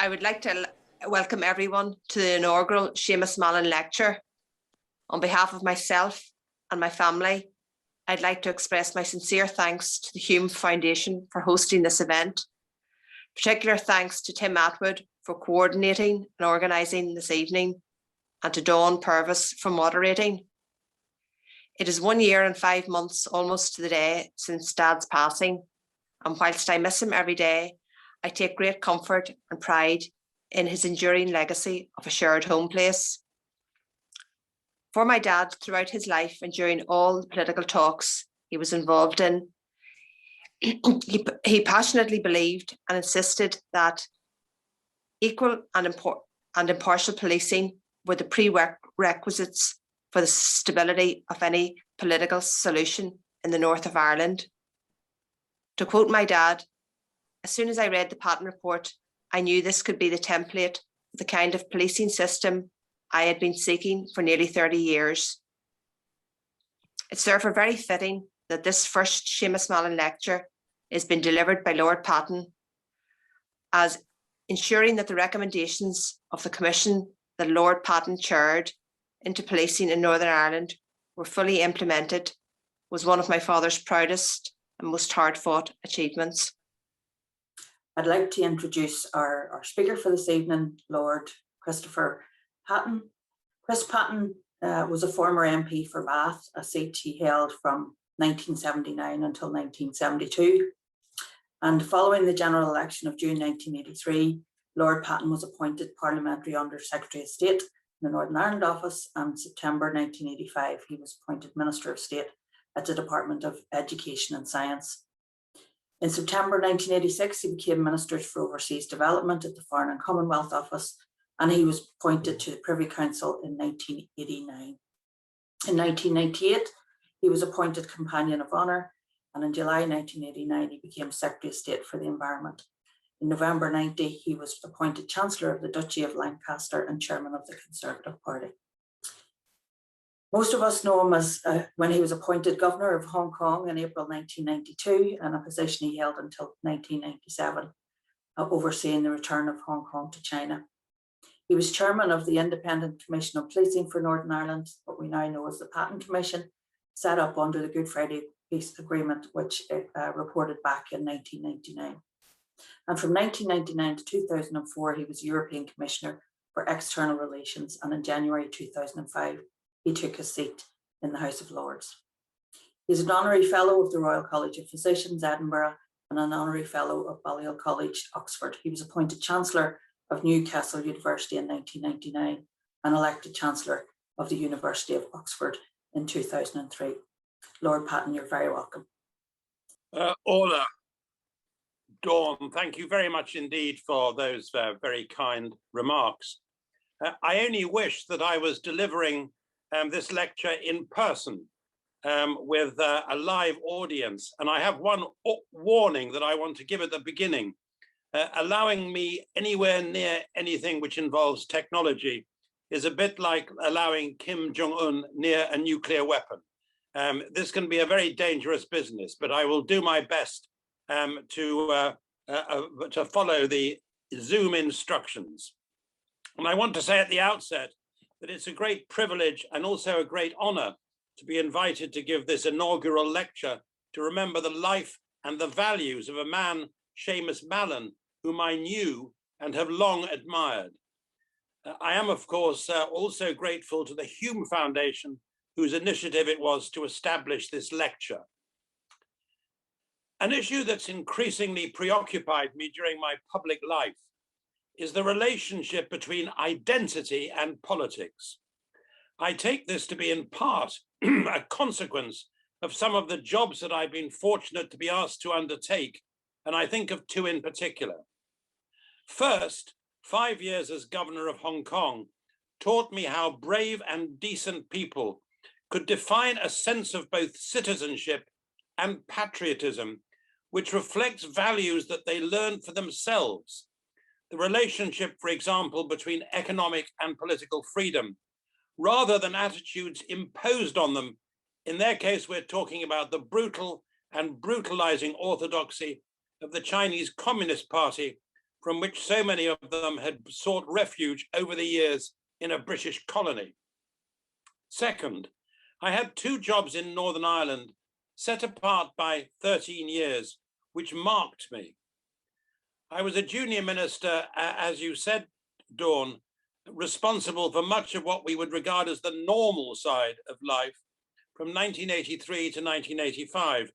I would like to welcome everyone to the inaugural Seamus Mallon Lecture. On behalf of myself and my family, I'd like to express my sincere thanks to the Hume Foundation for hosting this event. Particular thanks to Tim Atwood for coordinating and organising this evening, and to Dawn Purvis for moderating. It is 1 year and 5 months almost to the day since Dad's passing, and whilst I miss him every day, I take great comfort and pride in his enduring legacy of a shared home place. For my dad, throughout his life and during all the political talks he was involved in, he passionately believed and insisted that equal and impartial policing were the prerequisites for the stability of any political solution in the north of Ireland. To quote my dad, as soon as I read the Patten report, I knew this could be the template for the kind of policing system I had been seeking for nearly 30 years. It's therefore very fitting that this first Seamus Mallon Lecture is being delivered by Lord Patten, as ensuring that the recommendations of the Commission that Lord Patten chaired into policing in Northern Ireland were fully implemented was one of my father's proudest and most hard-fought achievements. I'd like to introduce our speaker for this evening, Lord Christopher Patten. Chris Patten was a former MP for Bath, a seat he held from 1979 until 1972. And following the general election of June 1983, Lord Patten was appointed Parliamentary Under Secretary of State in the Northern Ireland Office, and in September 1985, he was appointed Minister of State at the Department of Education and Science. In September 1986, he became Minister for Overseas Development at the Foreign and Commonwealth Office, and he was appointed to the Privy Council in 1989. In 1998, he was appointed Companion of Honour, and in July 1989, he became Secretary of State for the Environment. In November 90, he was appointed Chancellor of the Duchy of Lancaster and Chairman of the Conservative Party. Most of us know him as when he was appointed Governor of Hong Kong in April 1992, and a position he held until 1997, overseeing the return of Hong Kong to China. He was Chairman of the Independent Commission on Policing for Northern Ireland, what we now know as the Patten Commission, set up under the Good Friday Peace Agreement, which reported back in 1999. And from 1999 to 2004, he was European Commissioner for External Relations, and in January 2005, he took his seat in the House of Lords. He's an Honorary Fellow of the Royal College of Physicians, Edinburgh, and an Honorary Fellow of Balliol College, Oxford. He was appointed Chancellor of Newcastle University in 1999 and elected Chancellor of the University of Oxford in 2003. Lord Patten, you're very welcome. Orla, Dawn, thank you very much indeed for those very kind remarks. I only wish that I was delivering this lecture in person with a live audience. And I have one warning that I want to give at the beginning. Allowing me anywhere near anything which involves technology is a bit like allowing Kim Jong-un near a nuclear weapon. This can be a very dangerous business, but I will do my best to follow the Zoom instructions. And I want to say at the outset that it's a great privilege and also a great honor to be invited to give this inaugural lecture to remember the life and the values of a man, Seamus Mallon, whom I knew and have long admired. I am, of course, also grateful to the Hume Foundation, whose initiative it was to establish this lecture. An issue that's increasingly preoccupied me during my public life is the relationship between identity and politics. I take this to be in part a consequence of some of the jobs that I've been fortunate to be asked to undertake, and I think of two in particular. First, 5 years as Governor of Hong Kong taught me how brave and decent people could define a sense of both citizenship and patriotism, which reflects values that they learned for themselves. The relationship, for example, between economic and political freedom, rather than attitudes imposed on them. In their case, we're talking about the brutal and brutalizing orthodoxy of the Chinese Communist Party, from which so many of them had sought refuge over the years in a British colony. Second, I had 2 jobs in Northern Ireland, set apart by 13 years, which marked me. I was a junior minister, as you said, Dawn, responsible for much of what we would regard as the normal side of life from 1983 to 1985.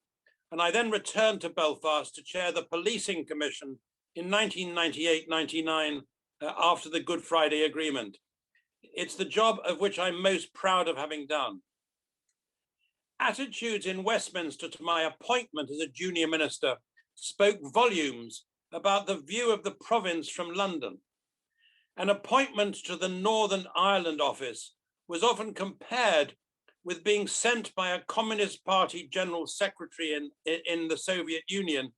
And I then returned to Belfast to chair the Policing Commission in 1998-99 after the Good Friday Agreement. It's the job of which I'm most proud of having done. Attitudes in Westminster to my appointment as a junior minister spoke volumes about the view of the province from London. An appointment to the Northern Ireland office was often compared with being sent by a Communist Party General Secretary in the Soviet Union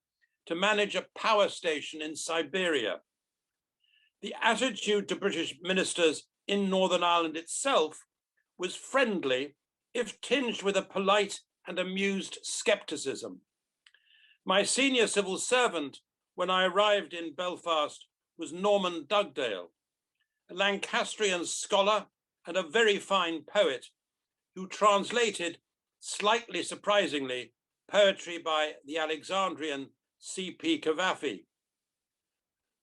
to manage a power station in Siberia. The attitude to British ministers in Northern Ireland itself was friendly, if tinged with a polite and amused skepticism. My senior civil servant when I arrived in Belfast was Norman Dugdale, a Lancastrian scholar and a very fine poet who translated, slightly surprisingly, poetry by the Alexandrian C.P. Cavafy.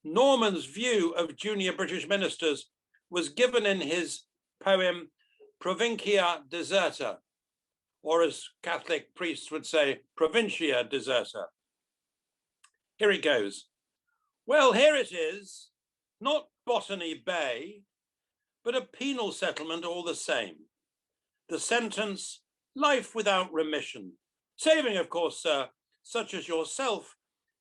Norman's view of junior British ministers was given in his poem Provincia Deserta, or as Catholic priests would say, Provincia Deserta. Here it goes. Well, here it is, not Botany Bay, but a penal settlement all the same. The sentence, life without remission, saving, of course, sir, such as yourself,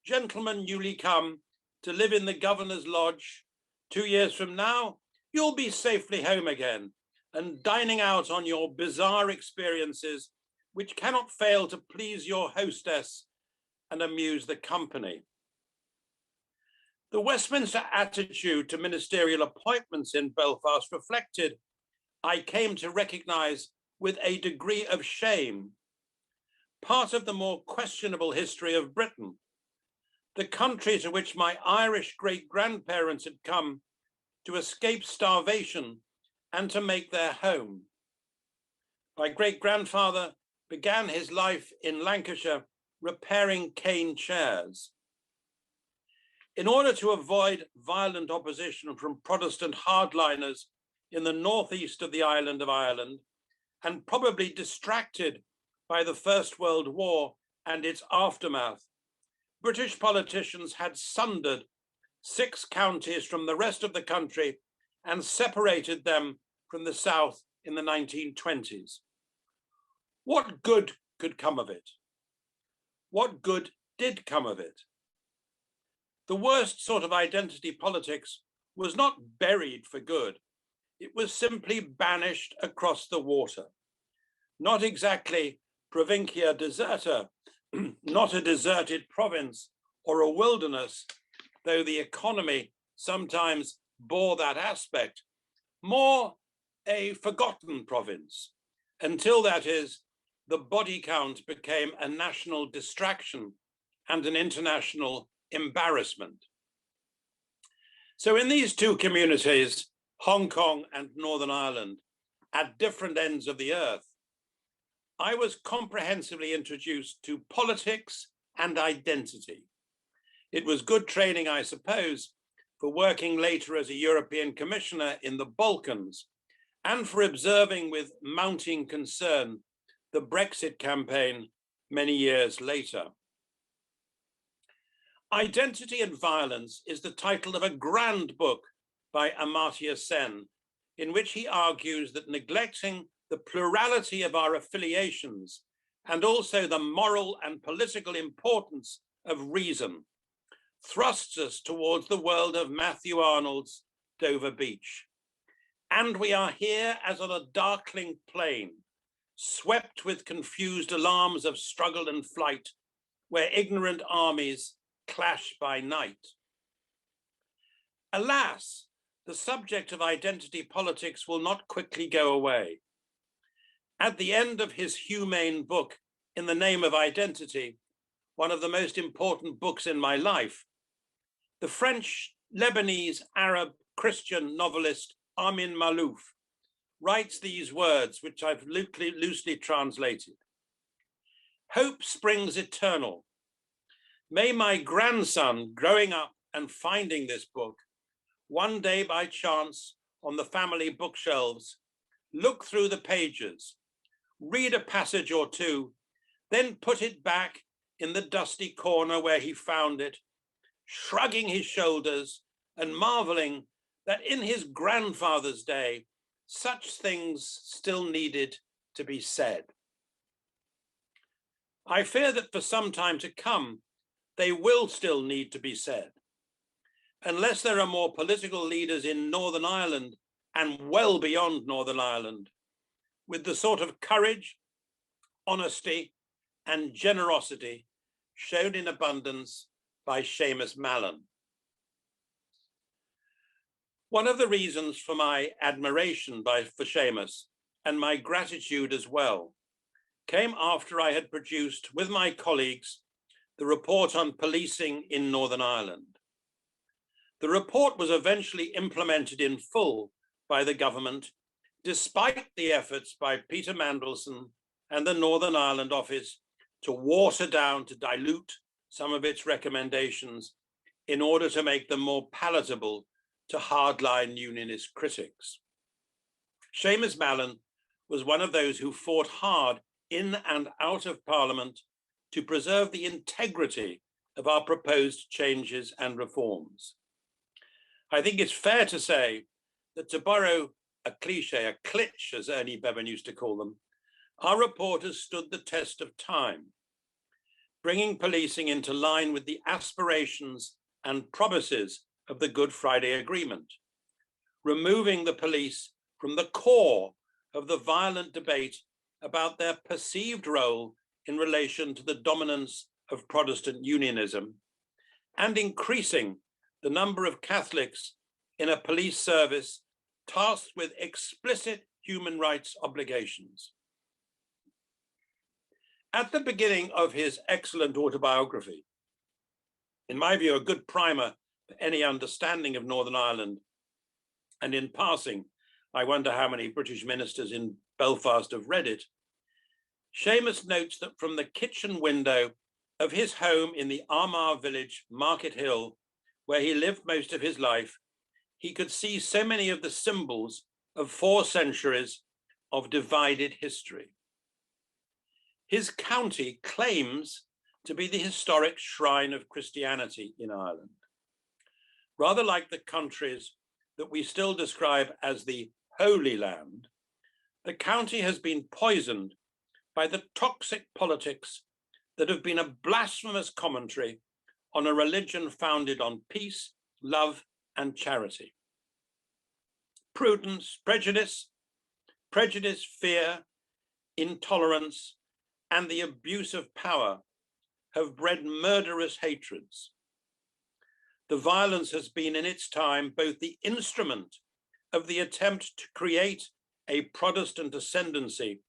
gentlemen newly come to live in the governor's lodge. 2 years from now, you'll be safely home again and dining out on your bizarre experiences, which cannot fail to please your hostess and amuse the company. The Westminster attitude to ministerial appointments in Belfast reflected, I came to recognise with a degree of shame, part of the more questionable history of Britain, the country to which my Irish great-grandparents had come to escape starvation and to make their home. My great-grandfather began his life in Lancashire repairing cane chairs. In order to avoid violent opposition from Protestant hardliners in the northeast of the island of Ireland, and probably distracted by the First World War and its aftermath, British politicians had sundered 6 counties from the rest of the country and separated them from the south in the 1920s. What good could come of it? What good did come of it? The worst sort of identity politics was not buried for good. It was simply banished across the water. Not exactly Provincia Deserta, not a deserted province or a wilderness, though the economy sometimes bore that aspect, more a forgotten province, until, that is, the body count became a national distraction and an international embarrassment. So in these 2 communities, Hong Kong and Northern Ireland, at different ends of the earth, I was comprehensively introduced to politics and identity. It was good training, I suppose, for working later as a European commissioner in the Balkans and for observing with mounting concern the Brexit campaign many years later. Identity and Violence is the title of a grand book by Amartya Sen, in which he argues that neglecting the plurality of our affiliations and also the moral and political importance of reason thrusts us towards the world of Matthew Arnold's Dover Beach. And we are here as on a darkling plain, swept with confused alarms of struggle and flight, where ignorant armies clash by night. Alas, the subject of identity politics will not quickly go away. At the end of his humane book, In the Name of Identity, one of the most important books in my life, the French Lebanese Arab Christian novelist Amin Maalouf writes these words, which I've loosely translated. Hope springs eternal. May my grandson growing up and finding this book, one day by chance on the family bookshelves, look through the pages, read a passage or two, then put it back in the dusty corner where he found it, shrugging his shoulders and marveling that in his grandfather's day, such things still needed to be said. I fear that for some time to come, they will still need to be said, unless there are more political leaders in Northern Ireland and well beyond Northern Ireland, with the sort of courage, honesty, and generosity shown in abundance by Seamus Mallon. One of the reasons for my admiration for Seamus, and my gratitude as well, came after I had produced with my colleagues the report on policing in Northern Ireland. The report was eventually implemented in full by the government, despite the efforts by Peter Mandelson and the Northern Ireland office to water down, to dilute some of its recommendations in order to make them more palatable to hardline unionist critics. Seamus Mallon was one of those who fought hard in and out of Parliament to preserve the integrity of our proposed changes and reforms. I think it's fair to say that, to borrow a cliche, a cliché, as Alan Meban used to call them, our report has stood the test of time, bringing policing into line with the aspirations and promises of the Good Friday Agreement, removing the police from the core of the violent debate about their perceived role in relation to the dominance of Protestant unionism, and increasing the number of Catholics in a police service tasked with explicit human rights obligations. At the beginning of his excellent autobiography, in my view, a good primer for any understanding of Northern Ireland, and in passing, I wonder how many British ministers in Belfast have read it, Seamus notes that from the kitchen window of his home in the Armagh village, Market Hill, where he lived most of his life, he could see so many of the symbols of 4 centuries of divided history. His county claims to be the historic shrine of Christianity in Ireland. Rather like the countries that we still describe as the Holy Land, the county has been poisoned by the toxic politics that have been a blasphemous commentary on a religion founded on peace, love, and charity. Prudence, prejudice, fear, intolerance, and the abuse of power have bred murderous hatreds. The violence has been in its time both the instrument of the attempt to create a Protestant ascendancy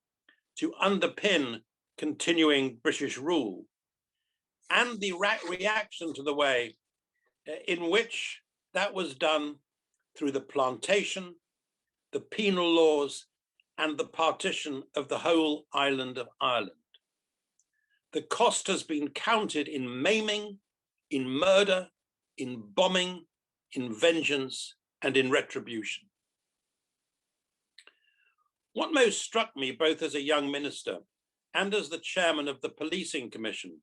to underpin continuing British rule, and the reaction to the way in which that was done through the plantation, the penal laws, and the partition of the whole island of Ireland. The cost has been counted in maiming, in murder, in bombing, in vengeance, and in retribution. What most struck me, both as a young minister and as the chairman of the Policing Commission,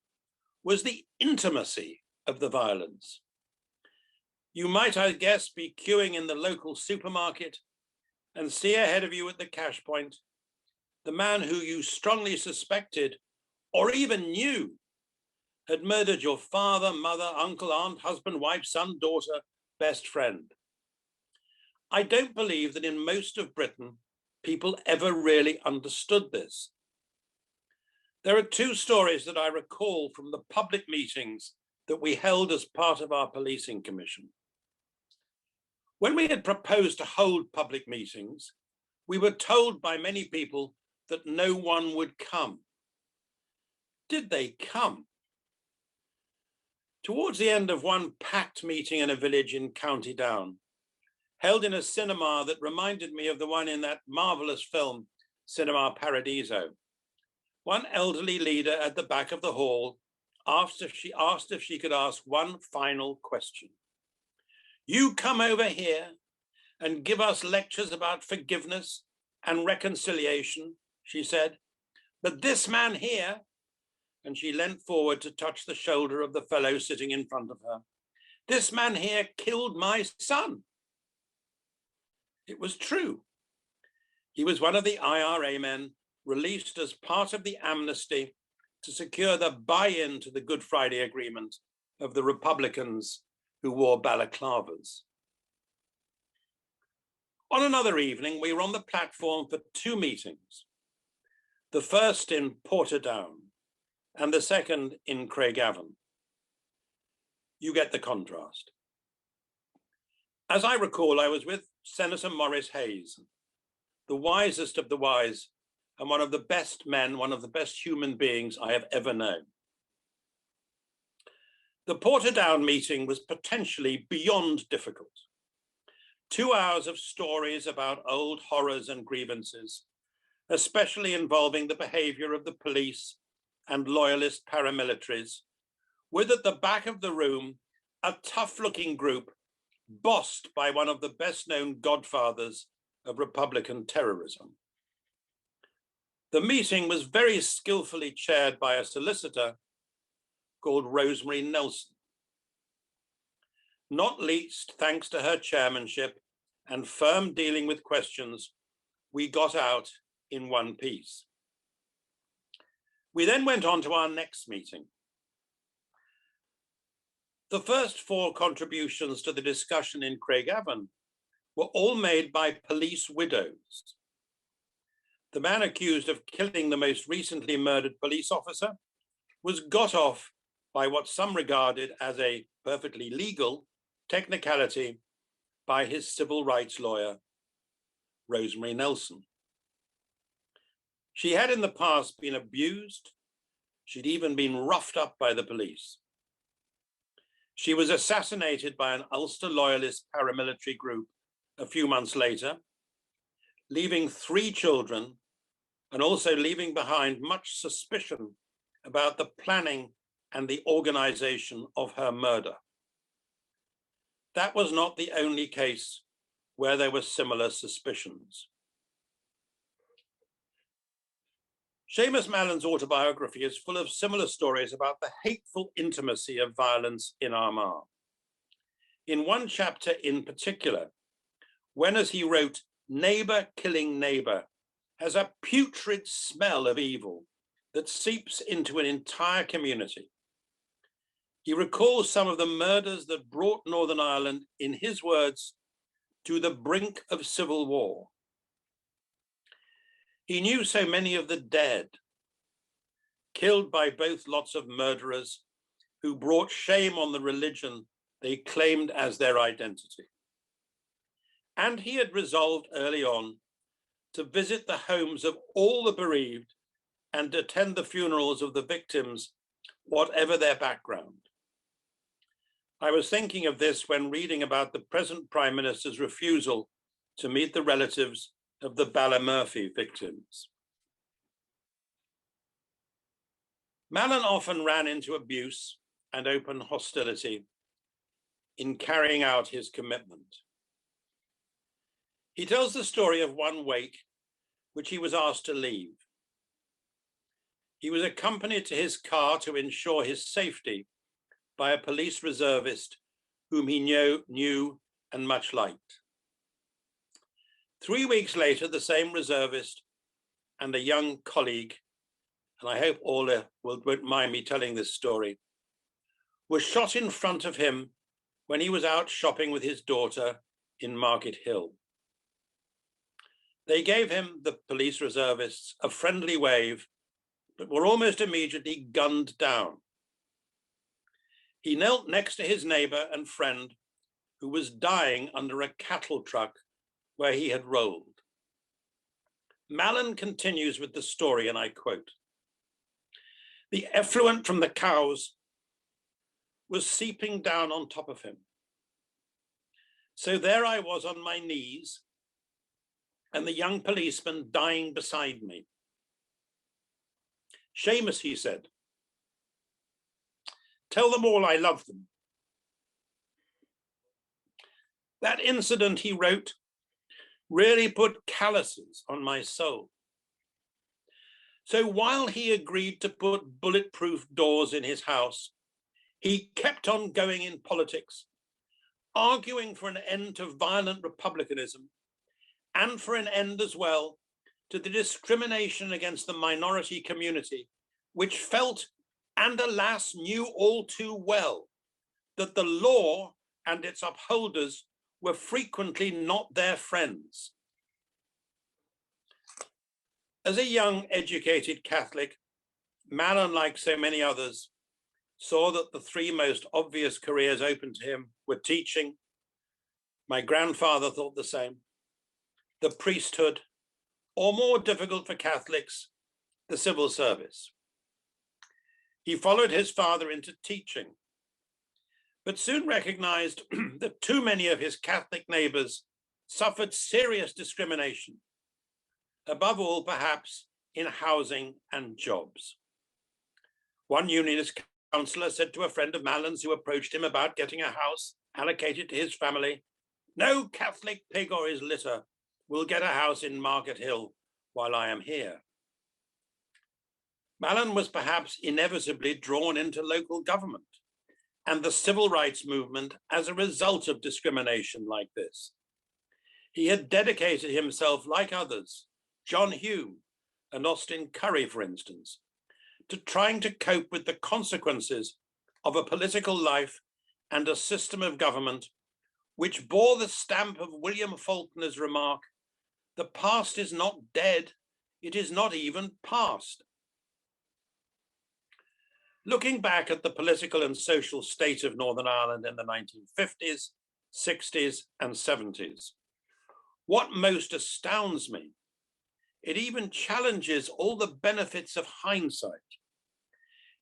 was the intimacy of the violence. You might, I guess, be queuing in the local supermarket and see ahead of you at the cash point the man who you strongly suspected or even knew had murdered your father, mother, uncle, aunt, husband, wife, son, daughter, best friend. I don't believe that in most of Britain, people ever really understood this. There are 2 stories that I recall from the public meetings that we held as part of our Policing Commission. When we had proposed to hold public meetings, we were told by many people that no one would come. Did they come? Towards the end of one packed meeting in a village in County Down, held in a cinema that reminded me of the one in that marvelous film, Cinema Paradiso, one elderly leader at the back of the hall asked if she could ask one final question. You come over here and give us lectures about forgiveness and reconciliation, she said, but this man here, and she leant forward to touch the shoulder of the fellow sitting in front of her, this man here killed my son. It was true. He was one of the IRA men released as part of the amnesty to secure the buy-in to the Good Friday Agreement of the Republicans who wore balaclavas. On another evening, we were on the platform for two meetings, the first in Portadown and the second in Craigavon. You get the contrast. As I recall, I was with Senator Maurice Hayes, the wisest of the wise and one of the best men, one of the best human beings I have ever known. The Portadown meeting was potentially beyond difficult. 2 hours of stories about old horrors and grievances, especially involving the behavior of the police and loyalist paramilitaries, with at the back of the room a tough-looking group bossed by one of the best-known godfathers of Republican terrorism. The meeting was very skillfully chaired by a solicitor called Rosemary Nelson. Not least thanks to her chairmanship and firm dealing with questions, we got out in one piece. We then went on to our next meeting. The first 4 contributions to the discussion in Craigavon were all made by police widows. The man accused of killing the most recently murdered police officer was got off by what some regarded as a perfectly legal technicality by his civil rights lawyer, Rosemary Nelson. She had in the past been abused. She'd even been roughed up by the police. She was assassinated by an Ulster loyalist paramilitary group a few months later, leaving 3 children and also leaving behind much suspicion about the planning and the organization of her murder. That was not the only case where there were similar suspicions. Seamus Mallon's autobiography is full of similar stories about the hateful intimacy of violence in Armagh. In one chapter in particular, when, as he wrote, neighbor killing neighbor has a putrid smell of evil that seeps into an entire community. He recalls some of the murders that brought Northern Ireland, in his words, to the brink of civil war. He knew so many of the dead, killed by both lots of murderers who brought shame on the religion they claimed as their identity. And he had resolved early on to visit the homes of all the bereaved and attend the funerals of the victims, whatever their background. I was thinking of this when reading about the present Prime Minister's refusal to meet the relatives of the Ballymurphy victims. Mallon often ran into abuse and open hostility in carrying out his commitment. He tells the story of one wake which he was asked to leave. He was accompanied to his car to ensure his safety by a police reservist whom he knew and much liked. 3 weeks later, the same reservist and a young colleague, and I hope Orla won't mind me telling this story, was shot in front of him when he was out shopping with his daughter in Market Hill. They gave him, the police reservists, a friendly wave, but were almost immediately gunned down. He knelt next to his neighbor and friend who was dying under a cattle truck where he had rolled. Mallon continues with the story, and I quote, "The effluent from the cows was seeping down on top of him. So there I was on my knees, and the young policeman dying beside me. "Seamus," he said, "tell them all I love them." That incident, he wrote, really put calluses on my soul. So while he agreed to put bulletproof doors in his house, he kept on going in politics, arguing for an end to violent republicanism and for an end as well to the discrimination against the minority community, which felt and alas knew all too well that the law and its upholders were frequently not their friends. As a young, educated Catholic, Mallon, like so many others, saw that the three most obvious careers open to him were teaching. My grandfather thought the same. The priesthood, or more difficult for Catholics, the civil service. He followed his father into teaching, but soon recognized that too many of his Catholic neighbors suffered serious discrimination, above all, perhaps, in housing and jobs. One unionist councillor said to a friend of Mallon's who approached him about getting a house allocated to his family, "No Catholic pig or his litter will get a house in Market Hill while I am here." Mallon was perhaps inevitably drawn into local government and the civil rights movement as a result of discrimination like this. He had dedicated himself, like others, John Hume and Austin Curry, for instance, to trying to cope with the consequences of a political life and a system of government which bore the stamp of William Faulkner's remark, "The past is not dead, it is not even past." Looking back at the political and social state of Northern Ireland in the 1950s, 60s, and 70s, what most astounds me, it even challenges all the benefits of hindsight,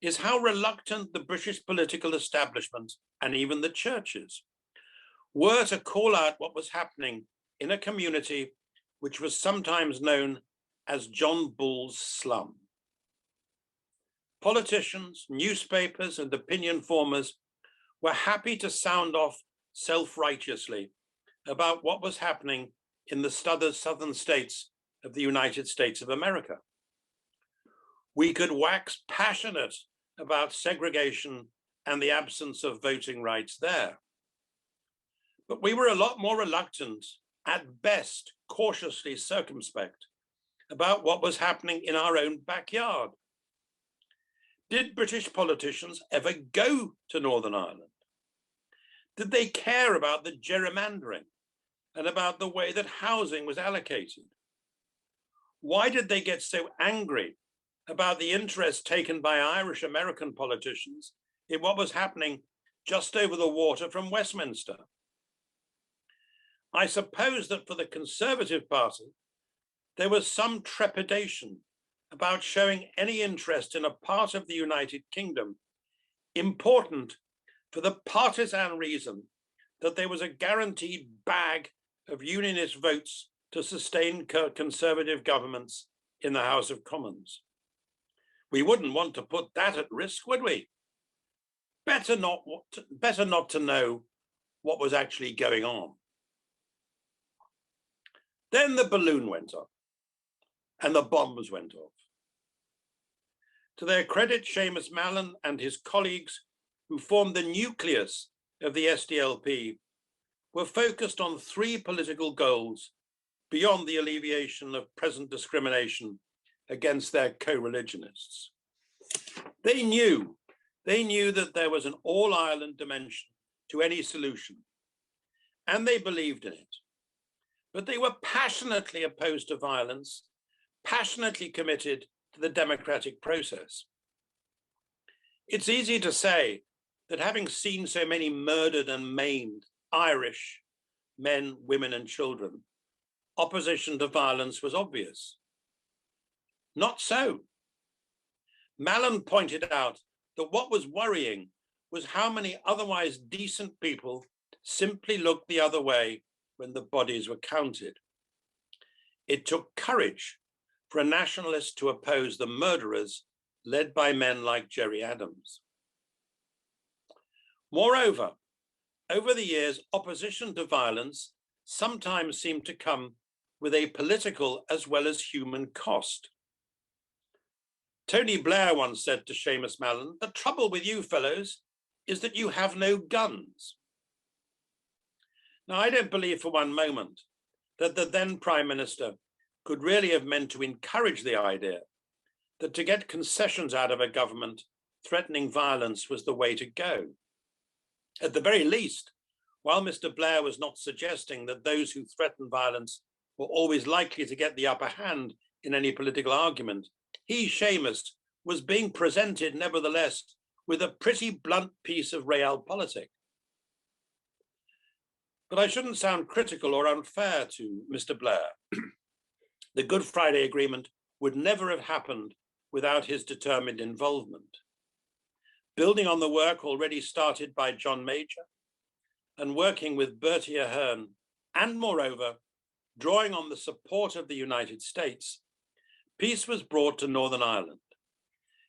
is how reluctant the British political establishment and even the churches were to call out what was happening in a community which was sometimes known as John Bull's slum. Politicians, newspapers, and opinion formers were happy to sound off self-righteously about what was happening in the southern states of the United States of America. We could wax passionate about segregation and the absence of voting rights there. But we were a lot more reluctant, at best cautiously circumspect, about what was happening in our own backyard. Did British politicians ever go to Northern Ireland? Did they care about the gerrymandering and about the way that housing was allocated? Why did they get so angry about the interest taken by Irish American politicians in what was happening just over the water from Westminster? I suppose that for the Conservative Party, there was some trepidation about showing any interest in a part of the United Kingdom important for the partisan reason that there was a guaranteed bag of unionist votes to sustain Conservative governments in the House of Commons. We wouldn't want to put that at risk, would we? Better not to know what was actually going on. Then the balloon went up and the bombs went off. To their credit, Seamus Mallon and his colleagues, who formed the nucleus of the SDLP, were focused on three political goals beyond the alleviation of present discrimination against their co-religionists. They knew that there was an all-Ireland dimension to any solution, and they believed in it. But they were passionately opposed to violence, passionately committed to the democratic process. It's easy to say that having seen so many murdered and maimed Irish men, women, and children, opposition to violence was obvious. Not so. Mallon pointed out that what was worrying was how many otherwise decent people simply looked the other way when the bodies were counted. It took courage for a nationalist to oppose the murderers led by men like Gerry Adams. Moreover, over the years, opposition to violence sometimes seemed to come with a political as well as human cost. Tony Blair once said to Seamus Mallon, "The trouble with you fellows is that you have no guns." Now, I don't believe for one moment that the then Prime Minister could really have meant to encourage the idea that to get concessions out of a government, threatening violence was the way to go. At the very least, while Mr. Blair was not suggesting that those who threatened violence were always likely to get the upper hand in any political argument, he, Seamus, was being presented nevertheless with a pretty blunt piece of realpolitik. But I shouldn't sound critical or unfair to Mr. Blair. The Good Friday Agreement would never have happened without his determined involvement. Building on the work already started by John Major and working with Bertie Ahern, and moreover, drawing on the support of the United States, peace was brought to Northern Ireland.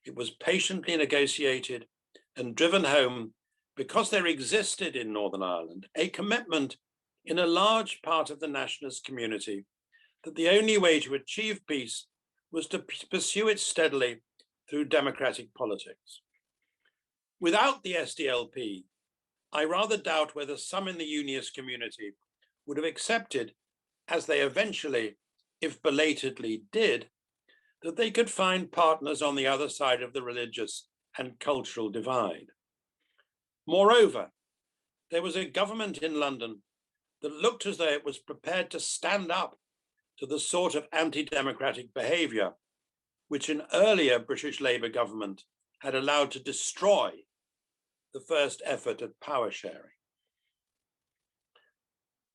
It was patiently negotiated and driven home because there existed in Northern Ireland a commitment in a large part of the nationalist community that the only way to achieve peace was to pursue it steadily through democratic politics. Without the SDLP, I rather doubt whether some in the Unionist community would have accepted, as they eventually, if belatedly, did, that they could find partners on the other side of the religious and cultural divide. Moreover, there was a government in London that looked as though it was prepared to stand up to the sort of anti-democratic behaviour which an earlier British Labour government had allowed to destroy the first effort at power sharing.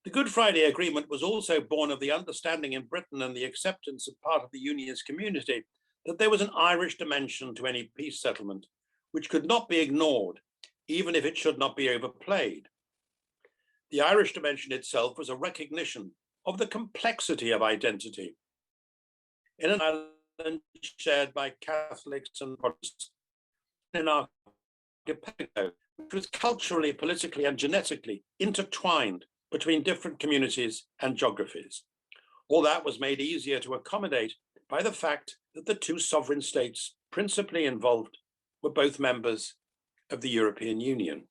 The Good Friday Agreement was also born of the understanding in Britain and the acceptance of part of the Unionist community that there was an Irish dimension to any peace settlement, which could not be ignored, even if it should not be overplayed. The Irish dimension itself was a recognition of the complexity of identity in an island shared by Catholics and Protestants, in our archipelago, which was culturally, politically, and genetically intertwined between different communities and geographies. All that was made easier to accommodate by the fact that the two sovereign states principally involved were both members of the European Union.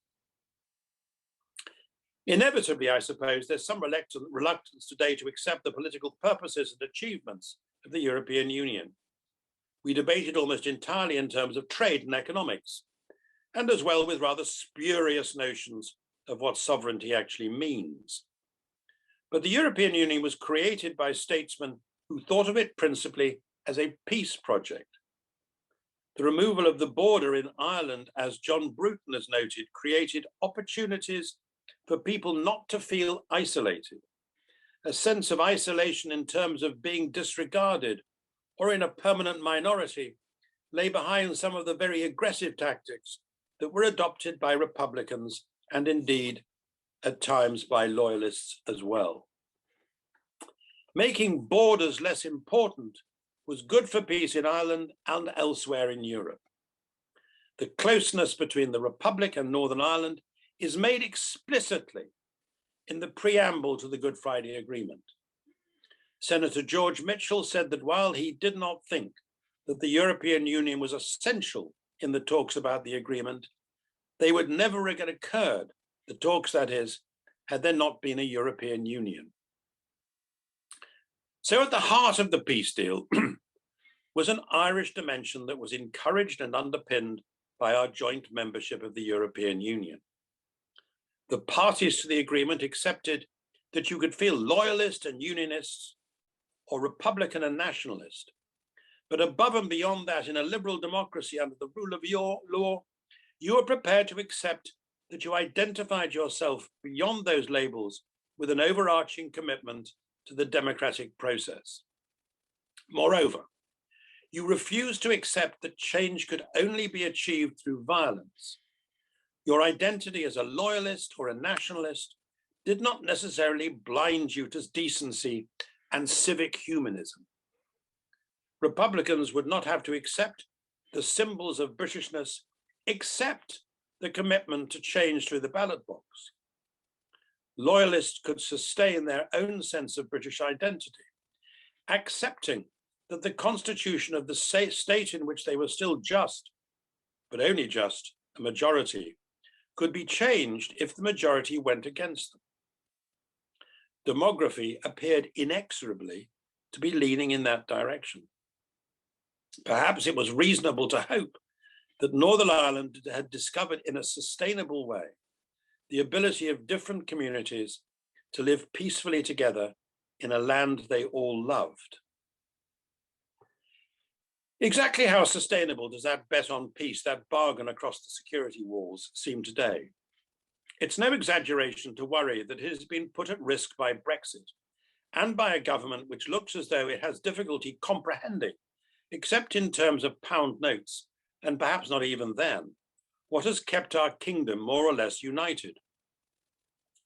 Inevitably, I suppose, there's some reluctance today to accept the political purposes and achievements of the European Union. We debate it almost entirely in terms of trade and economics, and as well with rather spurious notions of what sovereignty actually means. But the European Union was created by statesmen who thought of it principally as a peace project. The removal of the border in Ireland, as John Bruton has noted, created opportunities for people not to feel isolated. A sense of isolation in terms of being disregarded or in a permanent minority lay behind some of the very aggressive tactics that were adopted by Republicans and indeed at times by loyalists as well. Making borders less important was good for peace in Ireland and elsewhere in Europe. The closeness between the Republic and Northern Ireland is made explicitly in the preamble to the Good Friday Agreement. Senator George Mitchell said that while he did not think that the European Union was essential in the talks about the agreement, they would never have occurred, the talks that is, had there not been a European Union. So at the heart of the peace deal was an Irish dimension that was encouraged and underpinned by our joint membership of the European Union. The parties to the agreement accepted that you could feel loyalist and unionist or Republican and nationalist. But above and beyond that, in a liberal democracy under the rule of law, you were prepared to accept that you identified yourself beyond those labels with an overarching commitment to the democratic process. Moreover, you refused to accept that change could only be achieved through violence. Your identity as a loyalist or a nationalist did not necessarily blind you to decency and civic humanism. Republicans would not have to accept the symbols of Britishness except the commitment to change through the ballot box. Loyalists could sustain their own sense of British identity, accepting that the constitution of the state in which they were still just, but only just, a majority, could be changed if the majority went against them. Demography appeared inexorably to be leaning in that direction. Perhaps it was reasonable to hope that Northern Ireland had discovered in a sustainable way the ability of different communities to live peacefully together in a land they all loved. Exactly how sustainable does that bet on peace, that bargain across the security walls, seem today? It's no exaggeration to worry that it has been put at risk by Brexit and by a government which looks as though it has difficulty comprehending, except in terms of pound notes, and perhaps not even then, what has kept our kingdom more or less united.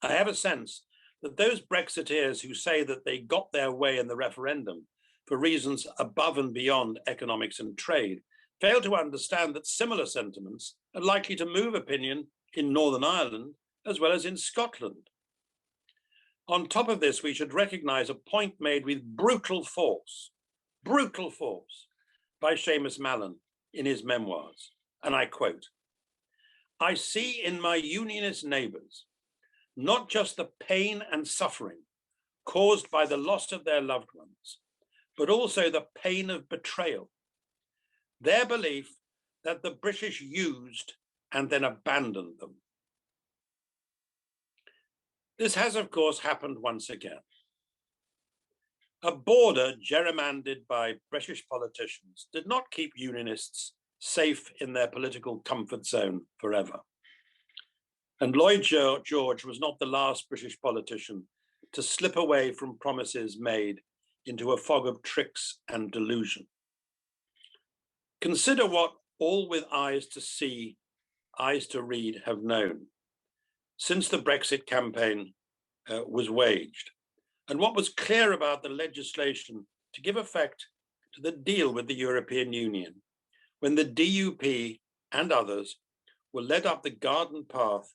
I have a sense that those Brexiteers who say that they got their way in the referendum for reasons above and beyond economics and trade fail to understand that similar sentiments are likely to move opinion in Northern Ireland as well as in Scotland. On top of this, we should recognise a point made with brutal force by Seamus Mallon in his memoirs, and I quote, "I see in my unionist neighbours not just the pain and suffering caused by the loss of their loved ones, but also the pain of betrayal. Their belief that the British used and then abandoned them." This has, of course, happened once again. A border gerrymandered by British politicians did not keep unionists safe in their political comfort zone forever. And Lloyd George was not the last British politician to slip away from promises made into a fog of tricks and delusion. Consider what all with eyes to see, eyes to read have known since the Brexit campaign was waged, and what was clear about the legislation to give effect to the deal with the European Union, when the DUP and others were led up the garden path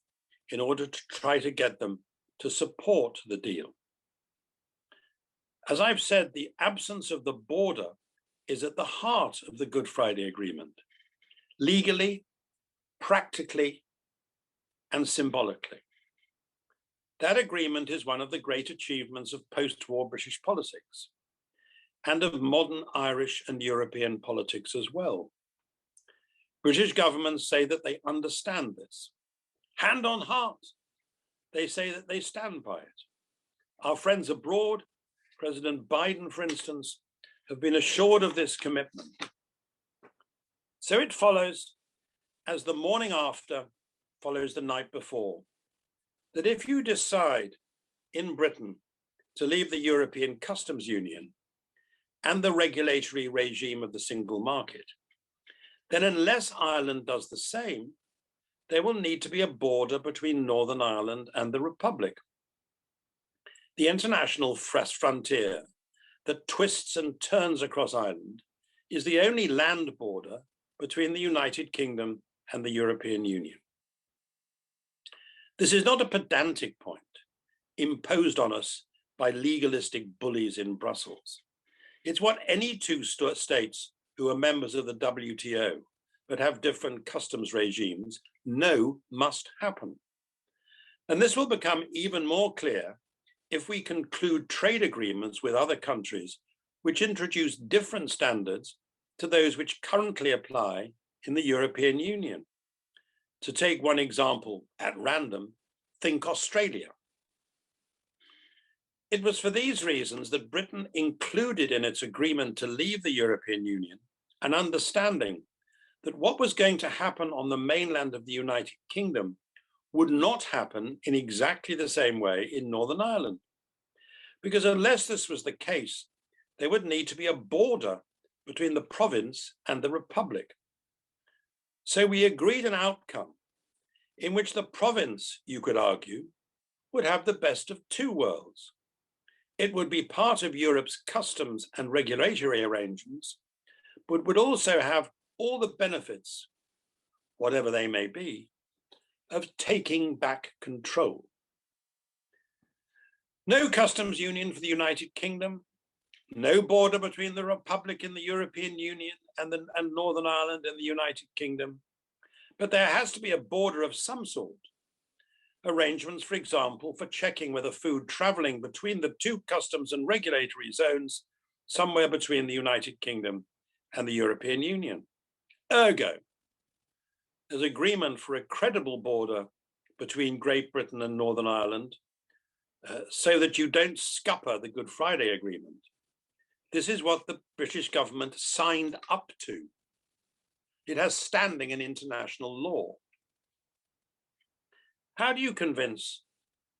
in order to try to get them to support the deal. As I've said, the absence of the border is at the heart of the Good Friday Agreement, legally, practically, and symbolically. That agreement is one of the great achievements of post-war British politics and of modern Irish and European politics as well. British governments say that they understand this. Hand on heart, they say that they stand by it. Our friends abroad, President Biden, for instance, have been assured of this commitment. So it follows, as the morning after follows the night before, that if you decide in Britain to leave the European Customs Union and the regulatory regime of the single market, then unless Ireland does the same, there will need to be a border between Northern Ireland and the Republic. The international frontier that twists and turns across Ireland is the only land border between the United Kingdom and the European Union. This is not a pedantic point imposed on us by legalistic bullies in Brussels. It's what any two states who are members of the WTO but have different customs regimes know must happen. And this will become even more clear if we conclude trade agreements with other countries which introduce different standards to those which currently apply in the European Union. To take one example at random, think Australia. It was for these reasons that Britain included in its agreement to leave the European Union an understanding that what was going to happen on the mainland of the United Kingdom would not happen in exactly the same way in Northern Ireland. Because unless this was the case, there would need to be a border between the province and the Republic. So we agreed an outcome in which the province, you could argue, would have the best of two worlds. It would be part of Europe's customs and regulatory arrangements, but would also have all the benefits, whatever they may be, of taking back control. No customs union for the United Kingdom, no border between the Republic and the European Union and Northern Ireland and the United Kingdom, but there has to be a border of some sort. Arrangements, for example, for checking whether food travelling between the two customs and regulatory zones somewhere between the United Kingdom and the European Union. Ergo, there's agreement for a credible border between Great Britain and Northern Ireland so that you don't scupper the Good Friday Agreement. This is what the British government signed up to. It has standing in international law. How do you convince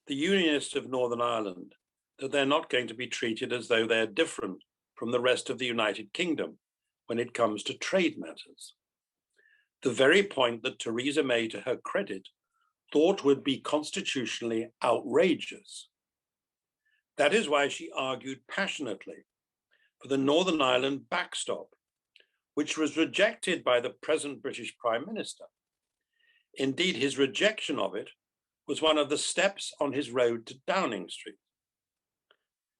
the Unionists of Northern Ireland that they're not going to be treated as though they're different from the rest of the United Kingdom when it comes to trade matters? The very point that Theresa May, to her credit, thought would be constitutionally outrageous. That is why she argued passionately for the Northern Ireland backstop, which was rejected by the present British Prime Minister. Indeed, his rejection of it was one of the steps on his road to Downing Street.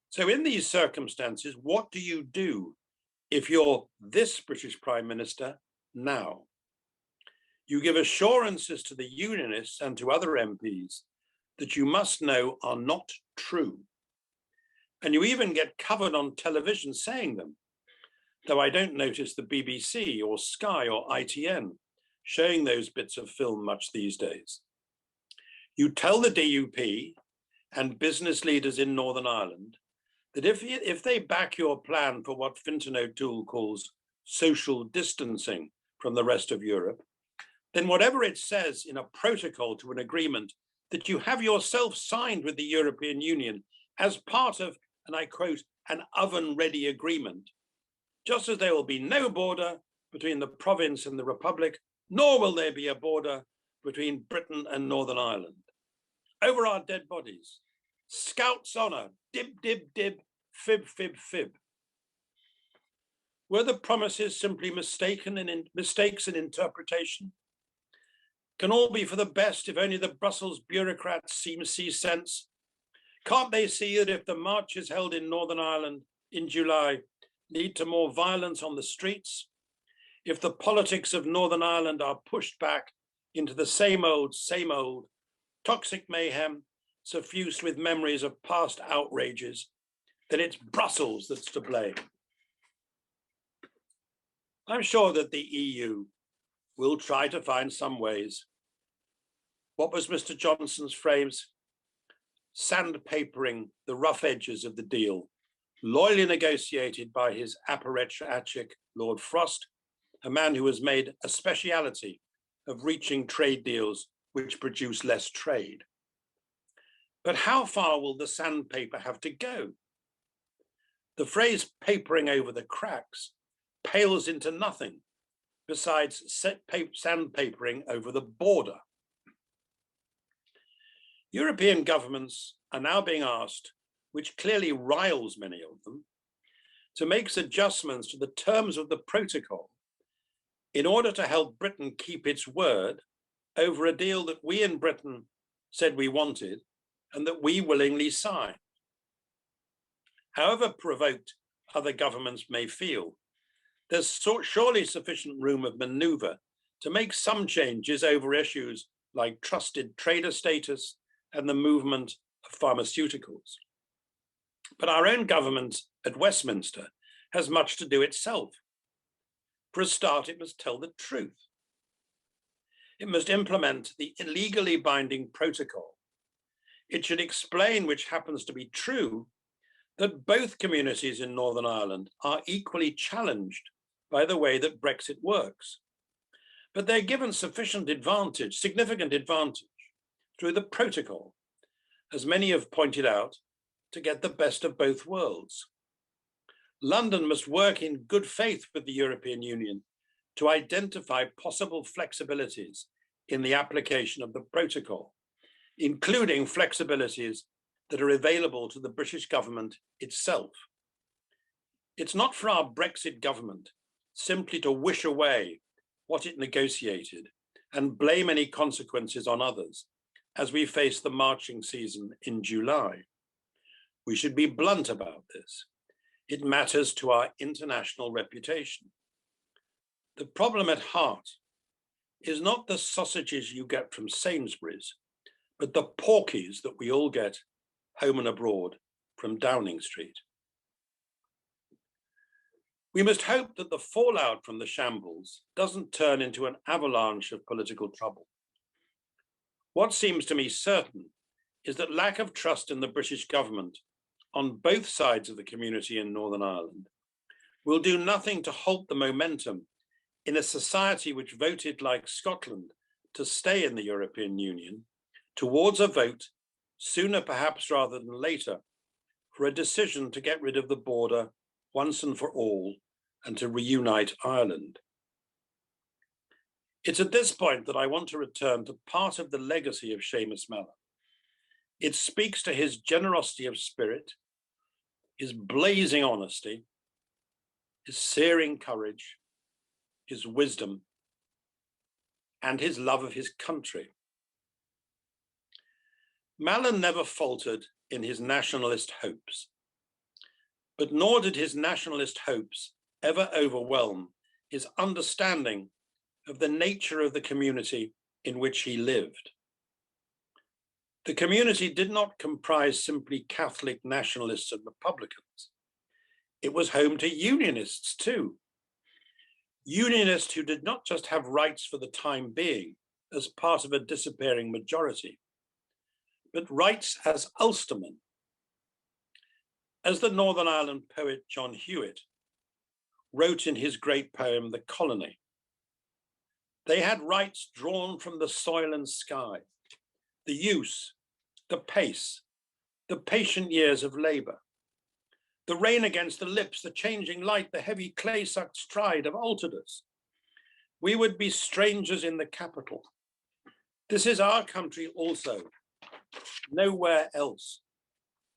So in these circumstances, what do you do if you're this British Prime Minister now? You give assurances to the Unionists and to other MPs that you must know are not true. And you even get covered on television saying them, though I don't notice the BBC or Sky or ITN showing those bits of film much these days. You tell the DUP and business leaders in Northern Ireland that if they back your plan for what Fintan O'Toole calls social distancing from the rest of Europe, then whatever it says in a protocol to an agreement that you have yourself signed with the European Union as part of, and I quote, an oven-ready agreement, just as there will be no border between the province and the Republic, nor will there be a border between Britain and Northern Ireland. Over our dead bodies, Scout's honour, dib, dib, dib, fib, fib, fib. Were the promises simply mistakes in interpretation? Can all be for the best if only the Brussels bureaucrats see sense? Can't they see that if the marches held in Northern Ireland in July lead to more violence on the streets, if the politics of Northern Ireland are pushed back into the same old, toxic mayhem suffused with memories of past outrages, then it's Brussels that's to blame? I'm sure that the EU will try to find some ways. What was Mr. Johnson's phrase? Sandpapering the rough edges of the deal, loyally negotiated by his apparatchik, Lord Frost, a man who has made a speciality of reaching trade deals which produce less trade. But how far will the sandpaper have to go? The phrase papering over the cracks pales into nothing besides sandpapering over the border. European governments are now being asked, which clearly riles many of them, to make adjustments to the terms of the protocol in order to help Britain keep its word over a deal that we in Britain said we wanted and that we willingly signed. However provoked other governments may feel, there's surely sufficient room of manoeuvre to make some changes over issues like trusted trader status and the movement of pharmaceuticals. But our own government at Westminster has much to do itself. For a start, it must tell the truth. It must implement the illegally binding protocol. It should explain, which happens to be true, that both communities in Northern Ireland are equally challenged by the way that Brexit works. But they're given sufficient advantage, significant advantage, through the protocol, as many have pointed out, to get the best of both worlds. London must work in good faith with the European Union to identify possible flexibilities in the application of the protocol, including flexibilities that are available to the British government itself. It's not for our Brexit government simply to wish away what it negotiated and blame any consequences on others as we face the marching season in July. We should be blunt about this. It matters to our international reputation. The problem at heart is not the sausages you get from Sainsbury's, but the porkies that we all get home and abroad from Downing Street. We must hope that the fallout from the shambles doesn't turn into an avalanche of political trouble. What seems to me certain is that lack of trust in the British government on both sides of the community in Northern Ireland will do nothing to halt the momentum in a society which voted like Scotland to stay in the European Union towards a vote, sooner perhaps rather than later, for a decision to get rid of the border once and for all and to reunite Ireland. It's at this point that I want to return to part of the legacy of Seamus Mallon. It speaks to his generosity of spirit, his blazing honesty, his searing courage, his wisdom, and his love of his country. Mallon never faltered in his nationalist hopes, but nor did his nationalist hopes ever overwhelm his understanding of the nature of the community in which he lived. The community did not comprise simply Catholic nationalists and Republicans. It was home to Unionists too. Unionists who did not just have rights for the time being as part of a disappearing majority, but rights as Ulstermen. As the Northern Ireland poet John Hewitt wrote in his great poem, The Colony, they had rights drawn from the soil and sky, the use, the pace, the patient years of labour, the rain against the lips, the changing light, the heavy clay-sucked stride of altered us. We would be strangers in the capital. This is our country also, nowhere else,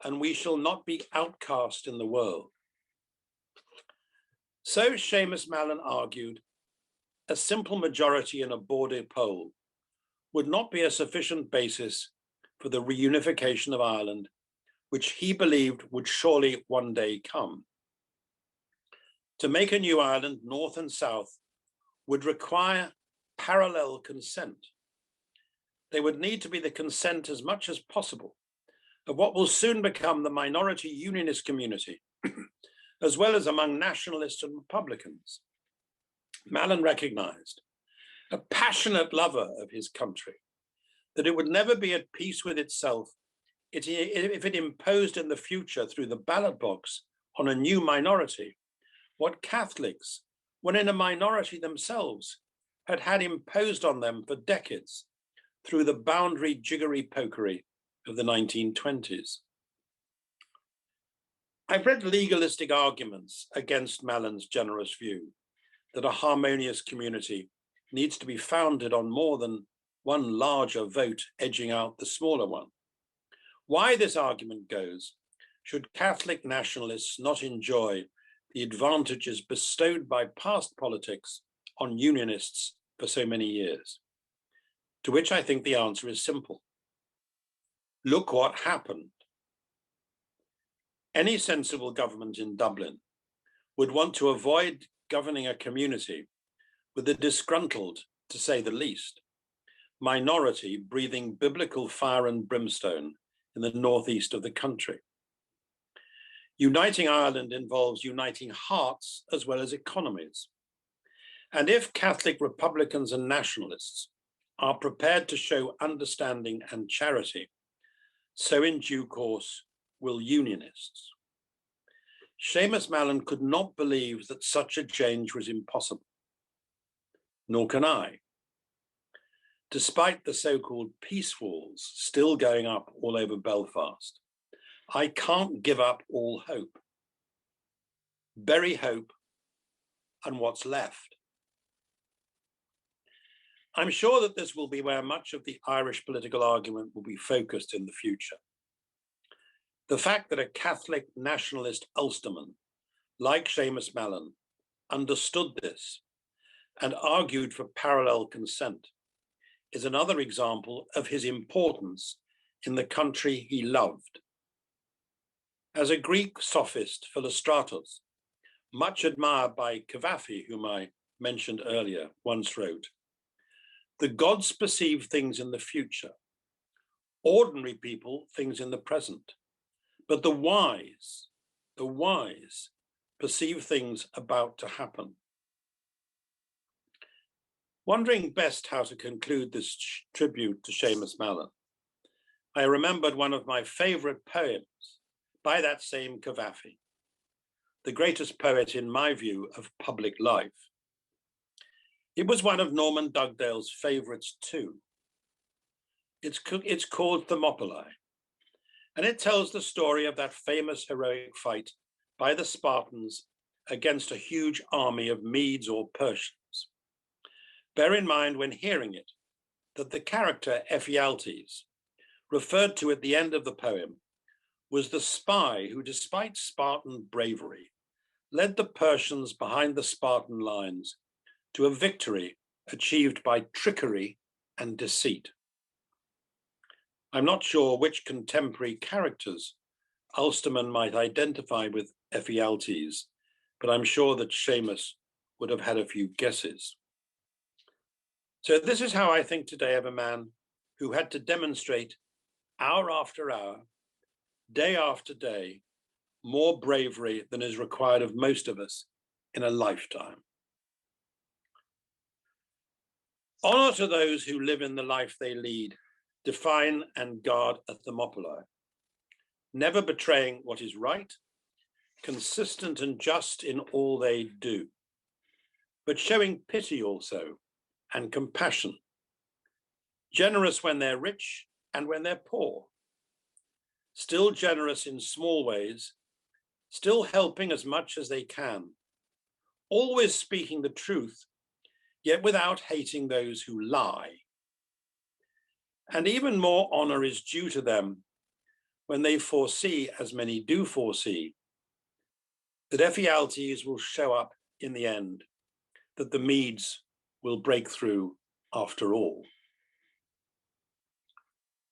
and we shall not be outcast in the world. So Seamus Mallon argued, a simple majority in a Border poll would not be a sufficient basis for the reunification of Ireland, which he believed would surely one day come. To make a new Ireland, north and south, would require parallel consent. They would need to be the consent as much as possible of what will soon become the minority unionist community, as well as among nationalists and Republicans. Mallon recognized, a passionate lover of his country, that it would never be at peace with itself if it imposed in the future through the ballot box on a new minority what Catholics, when in a minority themselves, had had imposed on them for decades through the boundary jiggery-pokery of the 1920s. I've read legalistic arguments against Mallon's generous view that a harmonious community needs to be founded on more than one larger vote edging out the smaller one. Why this argument goes, should Catholic nationalists not enjoy the advantages bestowed by past politics on unionists for so many years? To which I think the answer is simple. Look what happened. Any sensible government in Dublin would want to avoid governing a community with a disgruntled, to say the least, minority breathing biblical fire and brimstone in the northeast of the country. Uniting Ireland involves uniting hearts as well as economies. And if Catholic Republicans and nationalists are prepared to show understanding and charity, so in due course will unionists. Seamus Mallon could not believe that such a change was impossible, nor can I, despite the so-called peace walls still going up all over Belfast. I can't give up all hope. Bury hope and what's left. I'm sure that this will be where much of the Irish political argument will be focused in the future. The fact that a Catholic nationalist Ulsterman, like Seamus Mallon, understood this and argued for parallel consent is another example of his importance in the country he loved. As a Greek sophist, Philostratos, much admired by Cavafy, whom I mentioned earlier, once wrote, "The gods perceive things in the future, ordinary people things in the present, but the wise perceive things about to happen." Wondering best how to conclude this tribute to Seamus Mallon, I remembered one of my favorite poems by that same Cavafy, the greatest poet in my view of public life. It was one of Norman Dugdale's favorites too. It's called Thermopylae, and it tells the story of that famous heroic fight by the Spartans against a huge army of Medes or Persians. Bear in mind when hearing it that the character Ephialtes, referred to at the end of the poem, was the spy who, despite Spartan bravery, led the Persians behind the Spartan lines to a victory achieved by trickery and deceit. I'm not sure which contemporary characters Ulsterman might identify with Ephialtes, but I'm sure that Seamus would have had a few guesses. So this is how I think today of a man who had to demonstrate hour after hour, day after day, more bravery than is required of most of us in a lifetime. Honor to those who live in the life they lead, define and guard a Thermopylae, never betraying what is right, consistent and just in all they do, but showing pity also and compassion, generous when they're rich and when they're poor, still generous in small ways, still helping as much as they can, always speaking the truth, yet without hating those who lie. And even more honor is due to them when they foresee, as many do foresee, that Ephialtes will show up in the end, that the Medes will break through after all.